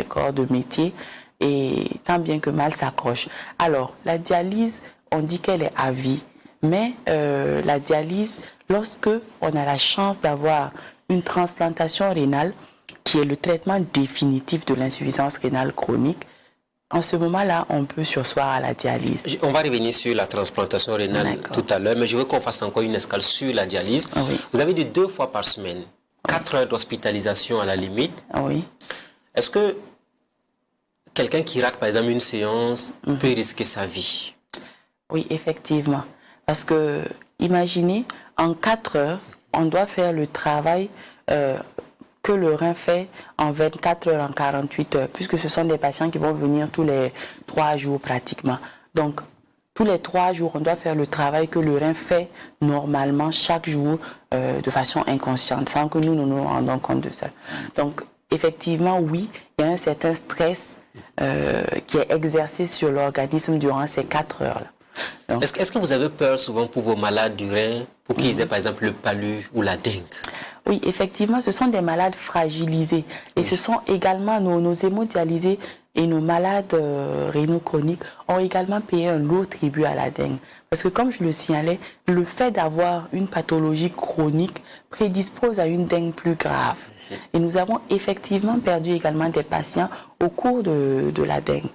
S2: corps de métier et tant bien que mal s'accrochent. Alors, la dialyse, on dit qu'elle est à vie, mais la dialyse, lorsque on a la chance d'avoir une transplantation rénale, qui est le traitement définitif de l'insuffisance rénale chronique, en ce moment-là, on peut surseoir à la dialyse.
S1: On va revenir sur la transplantation rénale tout à l'heure, mais je veux qu'on fasse encore une escale sur la dialyse.
S2: Oui.
S1: Vous avez dit 2 fois par semaine, 4 heures d'hospitalisation à la limite.
S2: Oui.
S1: Est-ce que quelqu'un qui rate, par exemple, une séance peut risquer sa vie?
S2: Oui, effectivement. Parce que, imaginez, en 4 heures, on doit faire le travail que le rein fait en 24 heures, en 48 heures, puisque ce sont des patients qui vont venir tous les 3 jours pratiquement. Donc, tous les 3 jours, on doit faire le travail que le rein fait normalement chaque jour de façon inconsciente, sans que nous nous rendons compte de ça. Donc, effectivement, oui, il y a un certain stress qui est exercé sur l'organisme durant ces 4 heures-là.
S1: Est-ce que vous avez peur souvent pour vos malades du rein, pour qu'ils aient par exemple le palu ou la dengue?
S2: Oui, effectivement, ce sont des malades fragilisés. Et ce sont également nos hémodialysés et nos malades rénaux chroniques ont également payé un lourd tribut à la dengue. Parce que comme je le signalais, le fait d'avoir une pathologie chronique prédispose à une dengue plus grave. Et nous avons effectivement perdu également des patients au cours de la dengue.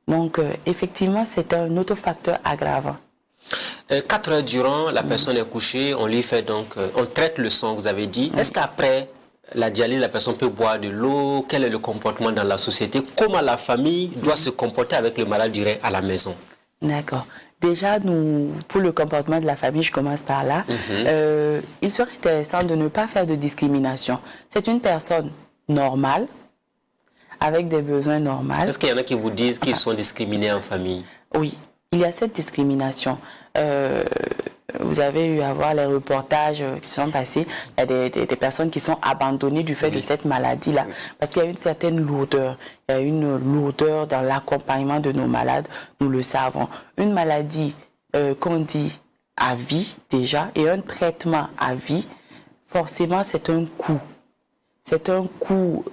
S2: Donc, effectivement, c'est un autre facteur aggravant.
S1: 4 heures durant, la personne est couchée, on lui fait donc, on traite le sang, vous avez dit. Est-ce qu'après la dialyse, la personne peut boire de l'eau? Quel est le comportement dans la société? Comment la famille doit se comporter avec le malade du rein à la maison?
S2: D'accord. Déjà, pour le comportement de la famille, je commence par là. Il serait intéressant de ne pas faire de discrimination. C'est une personne normale, avec des besoins normaux.
S1: Est-ce qu'il y en a qui vous disent qu'ils sont discriminés en famille?
S2: Oui, il y a cette discrimination. Vous avez eu à voir les reportages qui sont passés. Il y a des personnes qui sont abandonnées du fait de cette maladie-là. Parce qu'il y a une certaine lourdeur. Il y a une lourdeur dans l'accompagnement de nos malades. Nous le savons. Une maladie qu'on dit à vie déjà et un traitement à vie, forcément c'est un coût. C'est un coût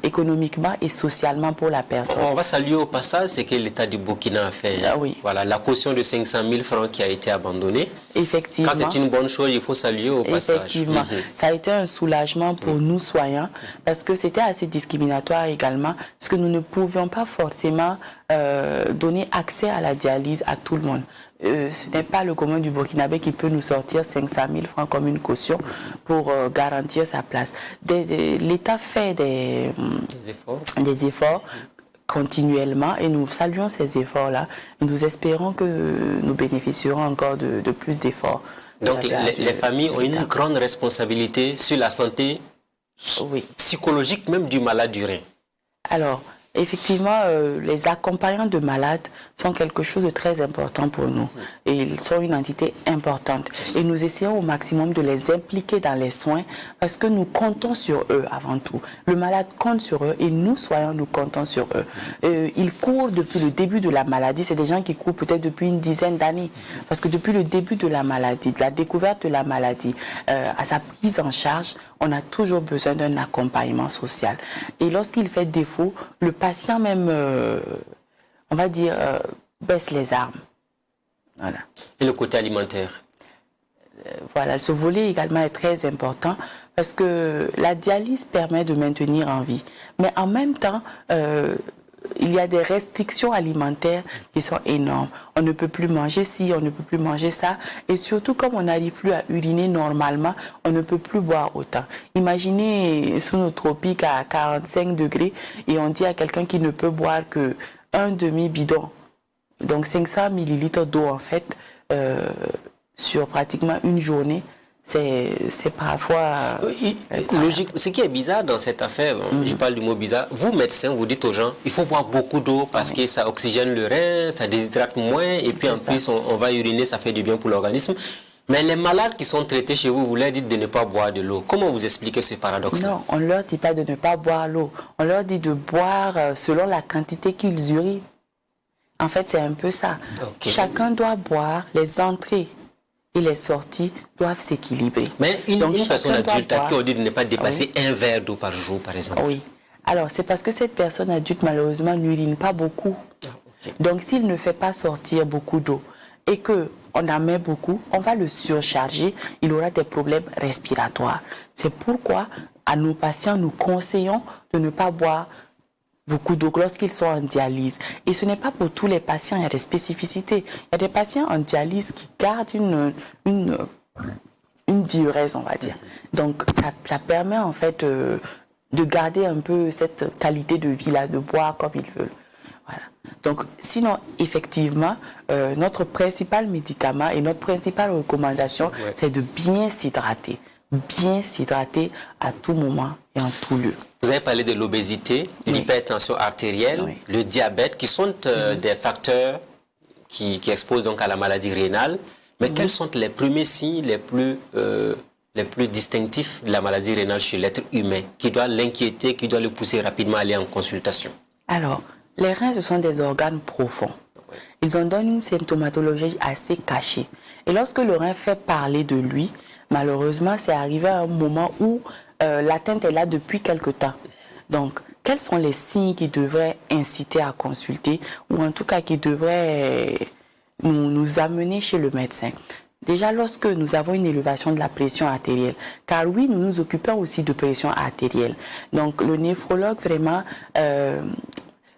S2: économiquement et socialement pour la personne.
S1: On va saluer au passage ce que l'État du Burkina a fait.
S2: Ah oui.
S1: Voilà, la caution de 500 000 francs qui a été abandonnée.
S2: Effectivement.
S1: Quand c'est une bonne chose, il faut saluer au passage.
S2: Effectivement. Ça a été un soulagement pour nous soignants parce que c'était assez discriminatoire également parce que nous ne pouvions pas forcément donner accès à la dialyse à tout le monde. Ce n'est pas le commun du Burkinabé qui peut nous sortir 500 000 francs comme une caution pour garantir sa place. L'État fait des efforts continuellement et nous saluons ces efforts-là et nous espérons que nous bénéficierons encore de plus d'efforts.
S1: Donc les familles ont une grande responsabilité sur la santé psychologique même du malade du rein. Alors, effectivement, les accompagnants de malades sont quelque chose de très important pour nous. Et ils sont une entité importante. Et nous essayons au maximum de les impliquer dans les soins parce que nous comptons sur eux avant tout. Le malade compte sur eux et nous, soignants, nous comptons sur eux. Ils courent depuis le début de la maladie. C'est des gens qui courent peut-être depuis une dizaine d'années. Parce que depuis le début de la maladie, de la découverte de la maladie, à sa prise en charge, on a toujours besoin d'un accompagnement social. Et lorsqu'il fait défaut, le patient même, on va dire, baisse les armes. Voilà. Et le côté alimentaire?
S2: Voilà, ce volet également est très important parce que la dialyse permet de maintenir en vie. Mais en même temps, il y a des restrictions alimentaires qui sont énormes. On ne peut plus manger ci, on ne peut plus manger ça. Et surtout, comme on n'arrive plus à uriner normalement, on ne peut plus boire autant. Imaginez sous nos tropiques à 45 degrés et on dit à quelqu'un qui ne peut boire que un demi-bidon. Donc 500 millilitres d'eau en fait sur pratiquement une journée. C'est parfois
S1: logique. Ce qui est bizarre dans cette affaire, je parle du mot bizarre, vous médecins, vous dites aux gens, il faut boire beaucoup d'eau parce que ça oxygène le rein, ça déshydrate moins et puis en plus on va uriner, ça fait du bien pour l'organisme. Mais les malades qui sont traités chez vous, vous leur dites de ne pas boire de l'eau. Comment vous expliquez ce paradoxe?
S2: Non, on ne leur dit pas de ne pas boire l'eau. On leur dit de boire selon la quantité qu'ils urinent. En fait, c'est un peu ça. Okay. Chacun doit boire, les entrées et les sorties doivent s'équilibrer.
S1: Mais une personne adulte à qui on dit de ne pas dépasser un verre d'eau par jour, par exemple.
S2: Oui. Alors, c'est parce que cette personne adulte, malheureusement, n'urine pas beaucoup. Okay. Donc, s'il ne fait pas sortir beaucoup d'eau et qu'on en met beaucoup, on va le surcharger, il aura des problèmes respiratoires. C'est pourquoi, à nos patients, nous conseillons de ne pas boire beaucoup d'eau lorsqu'ils sont en dialyse. Et ce n'est pas pour tous les patients, il y a des spécificités. Il y a des patients en dialyse qui gardent une diurèse, on va dire. Donc, ça permet en fait de garder un peu cette qualité de vie-là, de boire comme ils veulent. Voilà. Donc, sinon, effectivement, notre principal médicament et notre principale recommandation, c'est de bien s'hydrater. Bien s'hydrater à tout moment et en tout lieu.
S1: Vous avez parlé de l'obésité, l'hypertension artérielle, le diabète, qui sont des facteurs qui exposent donc à la maladie rénale. Mais quels sont les premiers signes les plus distinctifs de la maladie rénale chez l'être humain, qui doit l'inquiéter, qui doit le pousser rapidement à aller en consultation?
S2: Alors, les reins, ce sont des organes profonds. Ils en donnent une symptomatologie assez cachée. Et lorsque le rein fait parler de lui, malheureusement, c'est arrivé à un moment où l'atteinte est là depuis quelque temps. Donc, quels sont les signes qui devraient inciter à consulter ou en tout cas qui devraient nous amener chez le médecin? Déjà, lorsque nous avons une élévation de la pression artérielle, car oui, nous nous occupons aussi de pression artérielle. Donc, le néphrologue, vraiment,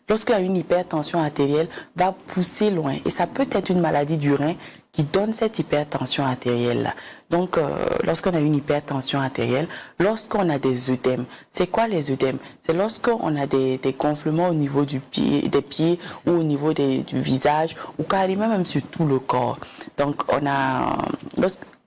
S2: lorsqu'il y a une hypertension artérielle, va pousser loin. Et ça peut être une maladie du rein qui donne cette hypertension artérielle-là. Donc, lorsqu'on a une hypertension artérielle, lorsqu'on a des œdèmes, c'est quoi les œdèmes? C'est lorsqu'on a des gonflements au niveau des pieds ou au niveau du visage ou carrément même sur tout le corps. Donc,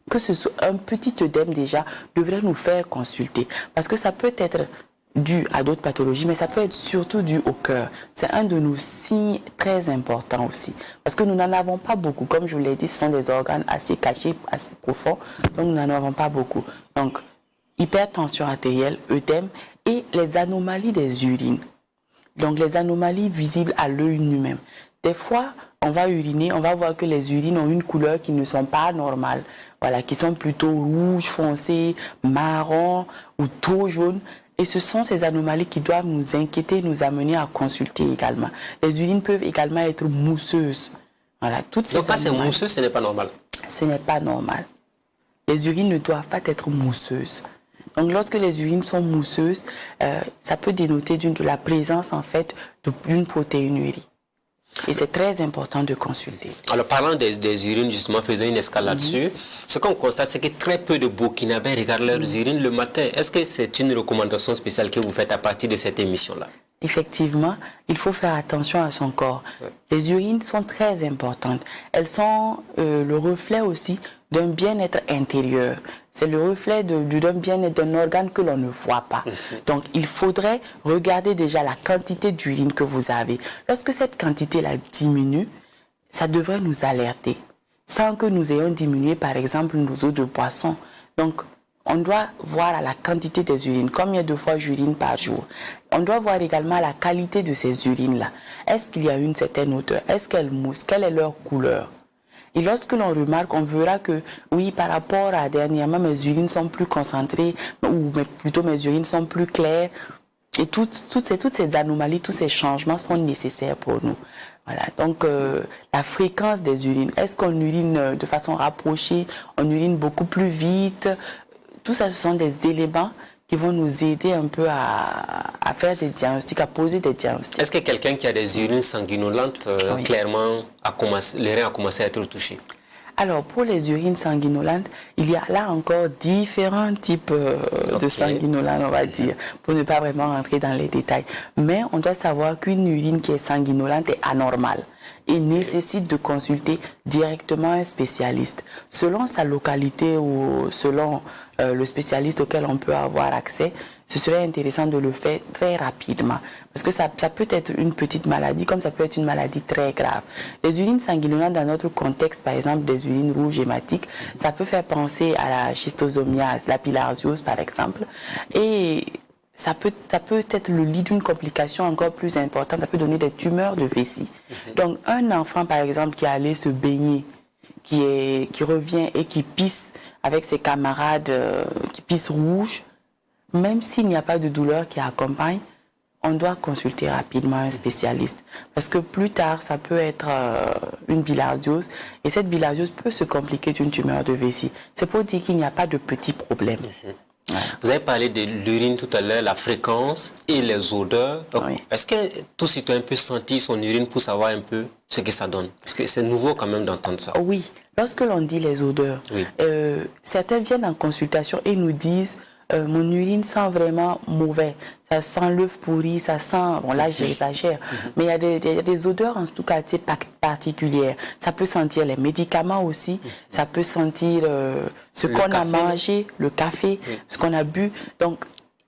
S2: que ce soit un petit œdème déjà devrait nous faire consulter parce que ça peut être dû à d'autres pathologies, mais ça peut être surtout dû au cœur. C'est un de nos signes très importants aussi. Parce que nous n'en avons pas beaucoup. Comme je vous l'ai dit, ce sont des organes assez cachés, assez profonds. Donc, nous n'en avons pas beaucoup. Donc, hypertension artérielle, œdème et les anomalies des urines. Donc, les anomalies visibles à l'œil nu-même. Des fois, on va uriner, on va voir que les urines ont une couleur qui ne sont pas normales. Voilà, qui sont plutôt rouges, foncées, marron ou trop jaunes. Et ce sont ces anomalies qui doivent nous inquiéter, nous amener à consulter également. Les urines peuvent également être mousseuses. Voilà, toutes ces
S1: donc, quand c'est mousseux, ce n'est pas normal.
S2: Ce n'est pas normal. Les urines ne doivent pas être mousseuses. Donc, lorsque les urines sont mousseuses, ça peut dénoter de la présence, en fait, d'une protéinurie. Et c'est très important de consulter.
S1: Alors, parlant des urines, justement, faisons une escale là-dessus. Ce qu'on constate, c'est que très peu de Burkinabés regardent leurs urines le matin. Est-ce que c'est une recommandation spéciale que vous faites à partir de cette émission-là?
S2: Effectivement, il faut faire attention à son corps. Les urines sont très importantes. Elles sont le reflet aussi d'un bien-être intérieur. C'est le reflet d'un bien-être d'un organe que l'on ne voit pas. Donc, il faudrait regarder déjà la quantité d'urine que vous avez. Lorsque cette quantité-là diminue, ça devrait nous alerter. Sans que nous ayons diminué, par exemple, nos eaux de boisson. Donc, on doit voir à la quantité des urines, combien de fois j'urine par jour. On doit voir également la qualité de ces urines-là. Est-ce qu'il y a une certaine odeur? Est-ce qu'elles moussent? Quelle est leur couleur? Et lorsque l'on remarque, on verra que, oui, par rapport à dernièrement, mes urines sont plus concentrées, ou plutôt mes urines sont plus claires. Et toutes ces anomalies, tous ces changements sont nécessaires pour nous. Voilà. Donc, la fréquence des urines. Est-ce qu'on urine de façon rapprochée? On urine beaucoup plus vite? Tout ça, ce sont des éléments qui vont nous aider un peu à faire des diagnostics, à poser des diagnostics.
S1: Est-ce que quelqu'un qui a des urines sanguinolentes,
S2: Oui.
S1: clairement, les reins ont commencé à être touchés?
S2: Alors, pour les urines sanguinolentes, il y a là encore différents types de sanguinolentes, on va dire, pour ne pas vraiment rentrer dans les détails. Mais on doit savoir qu'une urine qui est sanguinolente est anormale et nécessite de consulter directement un spécialiste. Selon sa localité ou selon le spécialiste auquel on peut avoir accès, ce serait intéressant de le faire très rapidement. Parce que ça peut être une petite maladie, comme ça peut être une maladie très grave. Les urines sanguinolentes, dans notre contexte, par exemple, des urines rouges hématiques, ça peut faire penser à la schistosomiase, la bilharziose, par exemple. Et ça peut être le lit d'une complication encore plus importante. Ça peut donner des tumeurs de vessie. Donc, un enfant, par exemple, qui est allé se baigner, qui revient et qui pisse avec ses camarades, qui pisse rouge, même s'il n'y a pas de douleur qui accompagne, on doit consulter rapidement un spécialiste. Parce que plus tard, ça peut être une bilharziose. Et cette bilharziose peut se compliquer d'une tumeur de vessie. C'est pour dire qu'il n'y a pas de petits problèmes.
S1: Vous avez parlé de l'urine tout à l'heure, la fréquence et les odeurs.
S2: Oui.
S1: Est-ce que tout citoyen peut sentir son urine pour savoir un peu ce que ça donne? Parce que c'est nouveau quand même d'entendre ça.
S2: Oui. Lorsque l'on dit les odeurs, certains viennent en consultation et nous disent mon urine sent vraiment mauvais, ça sent l'œuf pourri, ça sent, bon là j'exagère, mais il y a des odeurs en tout cas assez particulières. Ça peut sentir les médicaments aussi, ça peut sentir ce qu'on a mangé, le café, ce qu'on a bu. Donc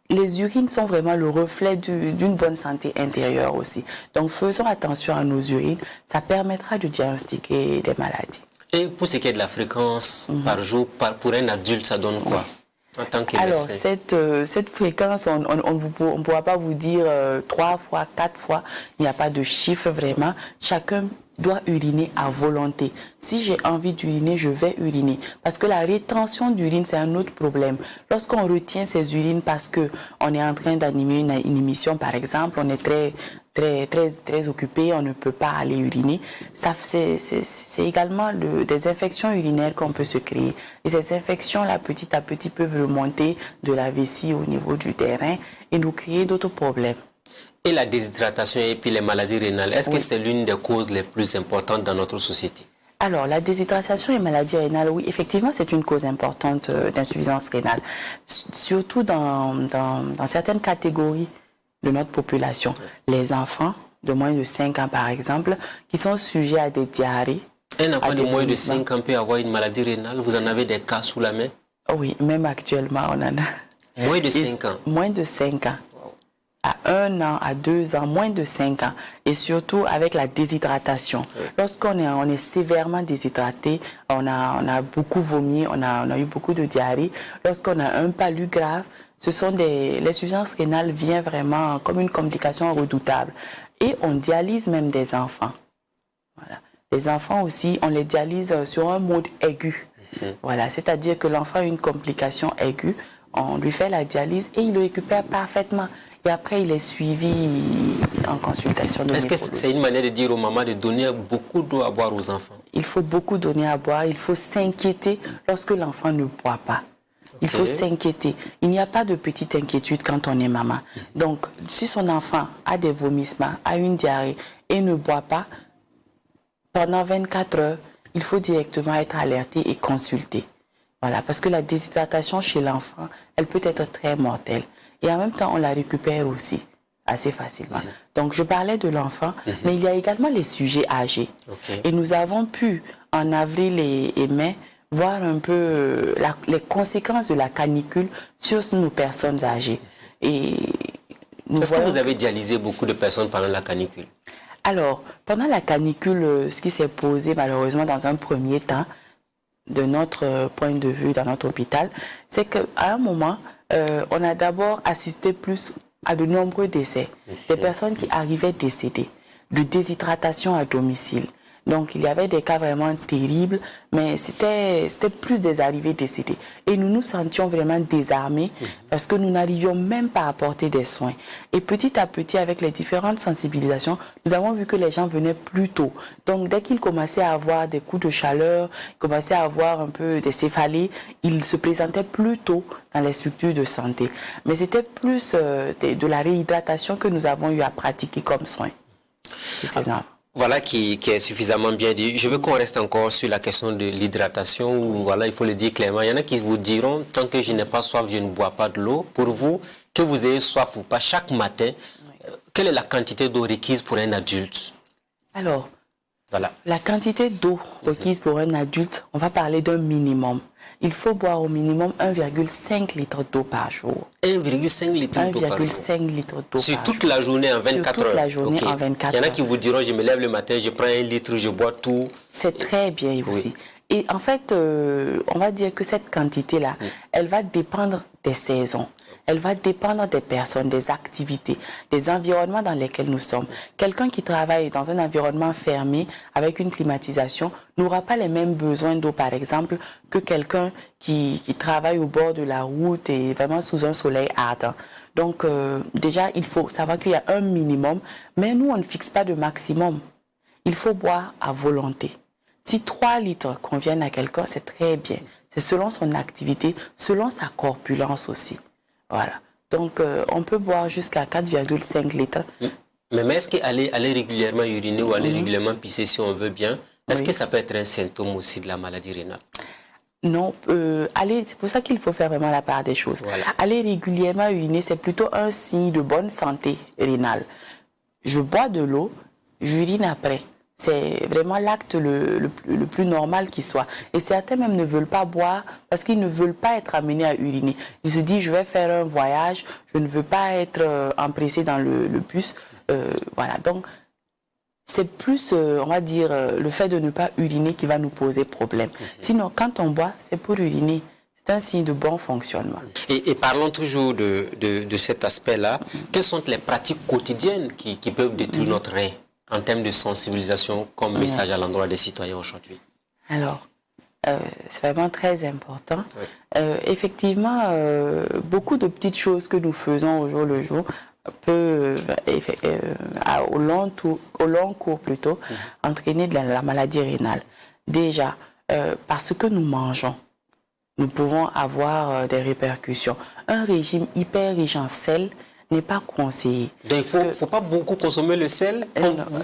S2: les urines sont vraiment le reflet d'une bonne santé intérieure aussi. Donc faisons attention à nos urines, ça permettra de diagnostiquer des maladies.
S1: Et pour ce qui est de la fréquence par jour, pour un adulte, ça donne quoi? En tant que
S2: Alors,
S1: médecin.
S2: cette fréquence, on ne pourra pas vous dire 3 fois, 4 fois. Il n'y a pas de chiffre vraiment. Chacun doit uriner à volonté. Si j'ai envie d'uriner, je vais uriner. Parce que la rétention d'urine, c'est un autre problème. Lorsqu'on retient ses urines parce qu'on est en train d'animer une émission, par exemple, on est très occupé, on ne peut pas aller uriner. C'est également des infections urinaires qu'on peut se créer. Et ces infections-là, petit à petit, peuvent remonter de la vessie au niveau du terrain et nous créer d'autres problèmes.
S1: Et la déshydratation et puis les maladies rénales, est-ce que c'est l'une des causes les plus importantes dans notre société?
S2: Alors, la déshydratation et maladie rénale, oui, effectivement, c'est une cause importante d'insuffisance rénale. Surtout dans certaines catégories de notre population. Les enfants de moins de 5 ans, par exemple, qui sont sujets à des diarrhées.
S1: Un enfant de moins de 5 ans peut avoir une maladie rénale. Vous en avez des cas sous la main?
S2: Oui, même actuellement, on en a.
S1: Moins de 5 ans?
S2: Moins de 5 ans. À 1 an, à 2 ans, moins de 5 ans. Et surtout avec la déshydratation. Oui. Lorsqu'on est sévèrement déshydraté, on a beaucoup vomi, on a eu beaucoup de diarrhée. Lorsqu'on a un palu grave, l'insuffisance rénale vient vraiment comme une complication redoutable. Et on dialyse même des enfants. Voilà. Les enfants aussi, on les dialyse sur un mode aigu. Voilà, c'est-à-dire que l'enfant a une complication aiguë, on lui fait la dialyse et il le récupère parfaitement. Et après, il est suivi en consultation de
S1: Est-ce que c'est une manière de dire aux mamans de donner beaucoup d'eau à boire aux enfants? Il
S2: faut beaucoup donner à boire. Il faut s'inquiéter lorsque l'enfant ne boit pas. Il faut s'inquiéter. Il n'y a pas de petite inquiétude quand on est maman. Donc, si son enfant a des vomissements, a une diarrhée et ne boit pas, pendant 24 heures, il faut directement être alerté et consulté. Voilà, parce que la déshydratation chez l'enfant, elle peut être très mortelle. Et en même temps, on la récupère aussi assez facilement. Donc, je parlais de l'enfant, mais il y a également les sujets âgés. Et nous avons pu, en avril et mai, voir un peu les conséquences de la canicule sur nos personnes âgées.
S1: Est-ce que vous avez dialysé beaucoup de personnes pendant la canicule?
S2: Alors, pendant la canicule, ce qui s'est posé malheureusement dans un premier temps, de notre point de vue dans notre hôpital, c'est qu'à un moment, on a d'abord assisté plus à de nombreux décès. Des personnes qui arrivaient décédées, de déshydratation à domicile, Donc, il y avait des cas vraiment terribles, mais c'était plus des arrivées décédées. Et nous nous sentions vraiment désarmés parce que nous n'arrivions même pas à apporter des soins. Et petit à petit, avec les différentes sensibilisations, nous avons vu que les gens venaient plus tôt. Donc, dès qu'ils commençaient à avoir des coups de chaleur, commençaient à avoir un peu des céphalées, ils se présentaient plus tôt dans les structures de santé. Mais c'était plus de la réhydratation que nous avons eu à pratiquer comme soin.
S1: Voilà qui est suffisamment bien dit. Je veux qu'on reste encore sur la question de l'hydratation. Voilà, il faut le dire clairement. Il y en a qui vous diront, tant que je n'ai pas soif, je ne bois pas de l'eau. Pour vous, que vous ayez soif ou pas, chaque matin, quelle est la quantité d'eau requise pour un adulte?
S2: Alors, voilà. La quantité d'eau requise pour un adulte, on va parler d'un minimum. Il faut boire au minimum 1,5 litre d'eau par jour.
S1: 1,5 litre d'eau par jour.
S2: 1,5 litre d'eau par jour.
S1: Sur toute la journée en 24 heures.
S2: Sur toute la journée en 24 heures.
S1: Il y en a qui vous diront, je me lève le matin, je prends 1 litre, je bois tout.
S2: C'est très bien aussi. Et en fait, on va dire que cette quantité-là, elle va dépendre des saisons. Elle va dépendre des personnes, des activités, des environnements dans lesquels nous sommes. Quelqu'un qui travaille dans un environnement fermé, avec une climatisation, n'aura pas les mêmes besoins d'eau, par exemple, que quelqu'un qui travaille au bord de la route et vraiment sous un soleil ardent. Donc, déjà, il faut savoir qu'il y a un minimum, mais nous, on ne fixe pas de maximum. Il faut boire à volonté. Si 3 litres conviennent à quelqu'un, c'est très bien. C'est selon son activité, selon sa corpulence aussi. Voilà. Donc, on peut boire jusqu'à 4,5 litres.
S1: Mais est-ce qu'aller régulièrement uriner ou aller régulièrement pisser, si on veut bien, est-ce que ça peut être un symptôme aussi de la maladie rénale?
S2: Non, c'est pour ça qu'il faut faire vraiment la part des choses.
S1: Voilà.
S2: Aller régulièrement uriner, c'est plutôt un signe de bonne santé rénale. Je bois de l'eau, j'urine après. C'est vraiment l'acte le plus normal qui soit. Et certains même ne veulent pas boire parce qu'ils ne veulent pas être amenés à uriner. Ils se disent, je vais faire un voyage, je ne veux pas être empressé dans le bus. Voilà, donc c'est plus, on va dire, le fait de ne pas uriner qui va nous poser problème. Sinon, quand on boit, c'est pour uriner. C'est un signe de bon fonctionnement.
S1: Et parlons toujours de cet aspect-là. Quelles sont les pratiques quotidiennes qui peuvent détruire notre rein en termes de sensibilisation comme message à l'endroit des citoyens aujourd'hui?
S2: Alors, c'est vraiment très important. Effectivement, beaucoup de petites choses que nous faisons au jour le jour peuvent, au long cours plutôt, entraîner de la maladie rénale. Déjà, parce que nous mangeons, nous pouvons avoir des répercussions. Un régime hyper riche en sel n'est pas conseillé.
S1: Donc, il ne faut pas beaucoup consommer le sel.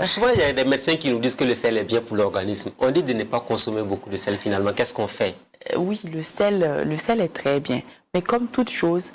S1: Souvent, il y a des médecins qui nous disent que le sel est bien pour l'organisme. On dit de ne pas consommer beaucoup de sel finalement. Qu'est-ce qu'on fait?
S2: Oui, le sel est très bien. Mais comme toute chose,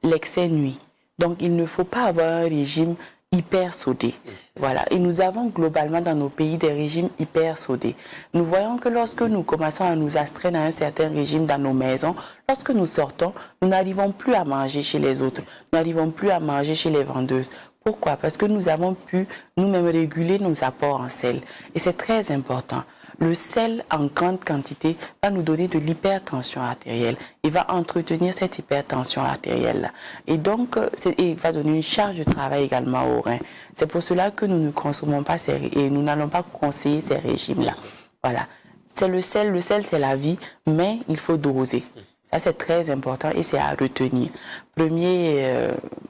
S2: l'excès nuit. Donc, il ne faut pas avoir un régime hyper sodé. Voilà. Et nous avons globalement dans nos pays des régimes hyper sodés. Nous voyons que lorsque nous commençons à nous astreindre à un certain régime dans nos maisons, lorsque nous sortons, nous n'arrivons plus à manger chez les autres. Nous n'arrivons plus à manger chez les vendeuses. Pourquoi? Parce que nous avons pu nous-mêmes réguler nos apports en sel. Et c'est très important. Le sel en grande quantité va nous donner de l'hypertension artérielle. Il va entretenir cette hypertension artérielle-là. Et donc, il va donner une charge de travail également au rein. C'est pour cela que nous ne consommons pas et nous n'allons pas conseiller ces régimes-là. Voilà. C'est le sel c'est la vie, mais il faut doser. Ça, c'est très important et c'est à retenir. Premier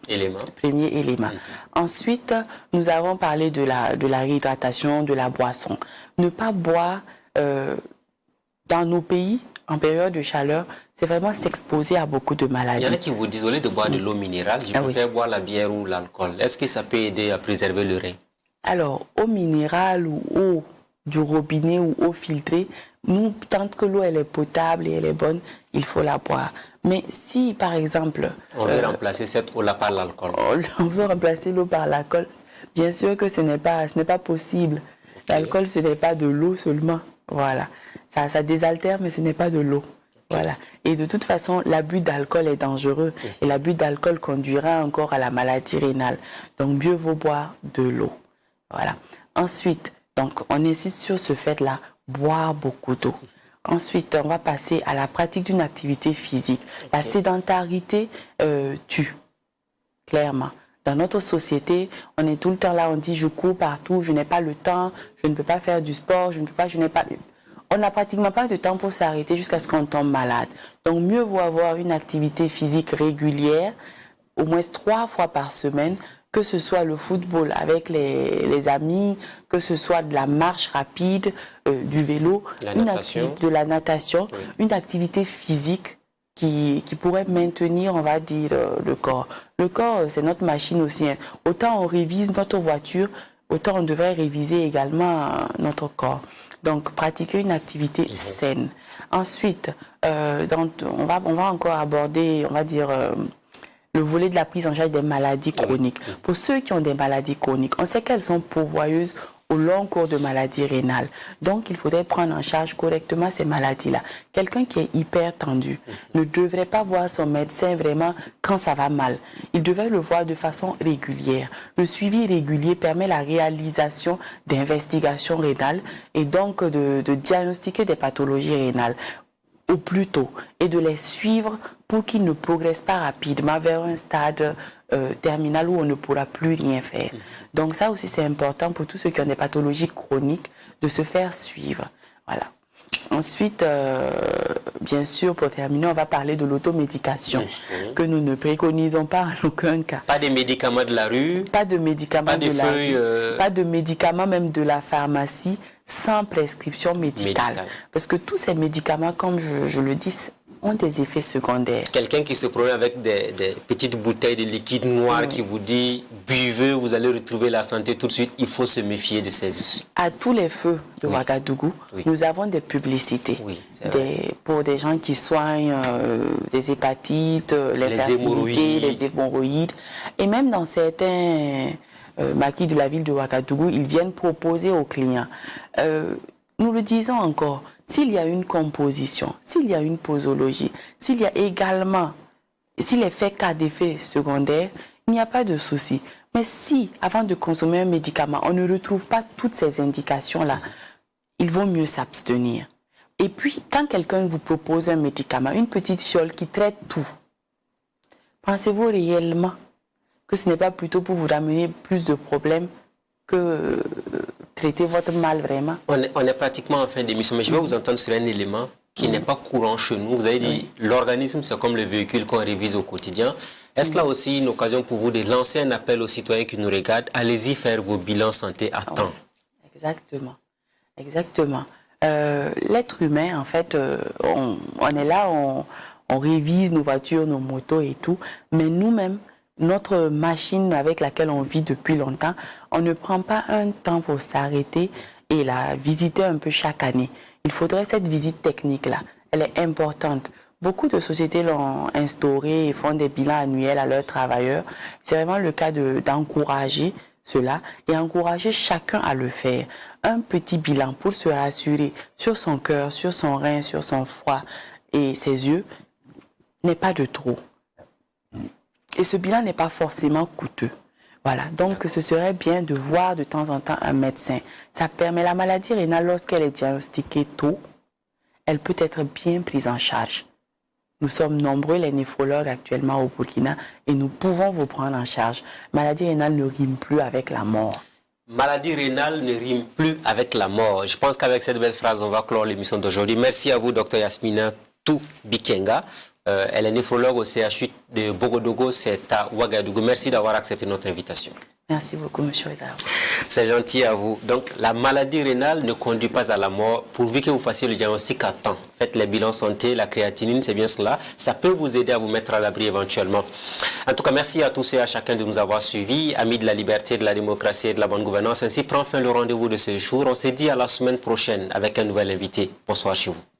S2: élément. Ensuite, nous avons parlé de la réhydratation, de la boisson. Ne pas boire dans nos pays, en période de chaleur, c'est vraiment s'exposer à beaucoup de maladies.
S1: Il y en a qui vous disent, au lieu de boire de l'eau minérale, je préfère boire la bière ou l'alcool. Est-ce que ça peut aider à préserver le rein?
S2: Alors, eau minérale ou eau du robinet ou eau filtrée, nous, tant que l'eau elle est potable et elle est bonne, il faut la boire. Mais si, par exemple...
S1: On veut remplacer cette eau-là par l'alcool.
S2: On veut remplacer l'eau par l'alcool. Bien sûr que ce n'est pas possible. L'alcool, ce n'est pas de l'eau seulement. Voilà. Ça désaltère, mais ce n'est pas de l'eau. Voilà. Et de toute façon, l'abus d'alcool est dangereux. Et l'abus d'alcool conduira encore à la maladie rénale. Donc, mieux vaut boire de l'eau. Voilà. Ensuite, donc, on insiste sur ce fait-là, boire beaucoup d'eau. Ensuite, on va passer à la pratique d'une activité physique. La sédentarité tue, clairement. Dans notre société, on est tout le temps là, on dit je cours partout, je n'ai pas le temps, je ne peux pas faire du sport, on n'a pratiquement pas de temps pour s'arrêter jusqu'à ce qu'on tombe malade. Donc mieux vaut avoir une activité physique régulière, au moins 3 fois par semaine, que ce soit le football avec les amis, que ce soit de la marche rapide, du vélo, de la natation, oui. Une activité physique qui pourrait maintenir, on va dire, le corps. Le corps, c'est notre machine aussi. Hein. Autant on révise notre voiture, autant on devrait réviser également notre corps. Donc, pratiquer une activité saine. Ensuite, on va encore aborder, on va dire, le volet de la prise en charge des maladies chroniques. Pour ceux qui ont des maladies chroniques, on sait qu'elles sont pourvoyeuses au long cours de maladies rénales. Donc, il faudrait prendre en charge correctement ces maladies-là. Quelqu'un qui est hyper tendu ne devrait pas voir son médecin vraiment quand ça va mal. Il devrait le voir de façon régulière. Le suivi régulier permet la réalisation d'investigations rénales et donc de diagnostiquer des pathologies rénales au plus tôt et de les suivre pour qu'ils ne progressent pas rapidement vers un stade terminal où on ne pourra plus rien faire. Donc ça aussi c'est important pour tous ceux qui ont des pathologies chroniques de se faire suivre. Voilà. Ensuite, bien sûr, pour terminer, on va parler de l'automédication que nous ne préconisons pas en aucun cas.
S1: Pas de médicaments de la rue.
S2: Pas de médicaments
S1: pas de feuilles,
S2: pas de médicaments même de la pharmacie sans prescription médicale. Parce que tous ces médicaments, comme je le dis, ont des effets secondaires.
S1: Quelqu'un qui se promène avec des petites bouteilles de liquide noir qui vous dit « buvez, vous allez retrouver la santé tout de suite », il faut se méfier de ces...
S2: À tous les feux de Ouagadougou, nous avons des publicités pour des gens qui soignent des hépatites, les hémorroïdes. Et même dans certains maquis de la ville de Ouagadougou, ils viennent proposer aux clients. Nous le disons encore, s'il y a une composition, s'il y a une posologie, s'il y a également, s'il est fait cas d'effet secondaire, il n'y a pas de souci. Mais si, avant de consommer un médicament, on ne retrouve pas toutes ces indications-là, il vaut mieux s'abstenir. Et puis, quand quelqu'un vous propose un médicament, une petite fiole qui traite tout, pensez-vous réellement que ce n'est pas plutôt pour vous ramener plus de problèmes que traiter votre mal vraiment?
S1: On est pratiquement en fin d'émission, mais je vais vous entendre sur un élément qui n'est pas courant chez nous. Vous avez dit l'organisme, c'est comme le véhicule qu'on révise au quotidien. Est-ce là aussi une occasion pour vous de lancer un appel aux citoyens qui nous regardent? Allez-y faire vos bilans santé à temps.
S2: Exactement. Exactement. L'être humain, en fait, on est là, on révise nos voitures, nos motos et tout, mais nous-mêmes, notre machine avec laquelle on vit depuis longtemps, on ne prend pas un temps pour s'arrêter et la visiter un peu chaque année. Il faudrait cette visite technique-là. Elle est importante. Beaucoup de sociétés l'ont instaurée et font des bilans annuels à leurs travailleurs. C'est vraiment le cas d'encourager cela et encourager chacun à le faire. Un petit bilan pour se rassurer sur son cœur, sur son rein, sur son foie et ses yeux n'est pas de trop. Et ce bilan n'est pas forcément coûteux. Voilà, donc ce serait bien de voir de temps en temps un médecin. Ça permet la maladie rénale, lorsqu'elle est diagnostiquée tôt, elle peut être bien prise en charge. Nous sommes nombreux, les néphrologues actuellement au Burkina, et nous pouvons vous prendre en charge. Maladie rénale ne rime plus avec la mort.
S1: Maladie rénale ne rime plus avec la mort. Je pense qu'avec cette belle phrase, on va clore l'émission d'aujourd'hui. Merci à vous, Dr Yasmina Bikenga. Elle est néphrologue au CHU de Bogodogo, c'est à Ouagadougou. Merci d'avoir accepté notre invitation.
S2: Merci beaucoup, M. Edao.
S1: C'est gentil à vous. Donc, la maladie rénale ne conduit pas à la mort, pourvu que vous fassiez le diagnostic à temps. Faites les bilans santé, la créatinine, c'est bien cela. Ça peut vous aider à vous mettre à l'abri éventuellement. En tout cas, merci à tous et à chacun de nous avoir suivis. Amis de la liberté, de la démocratie et de la bonne gouvernance. Ainsi prend fin le rendez-vous de ce jour. On se dit à la semaine prochaine avec un nouvel invité. Bonsoir chez vous.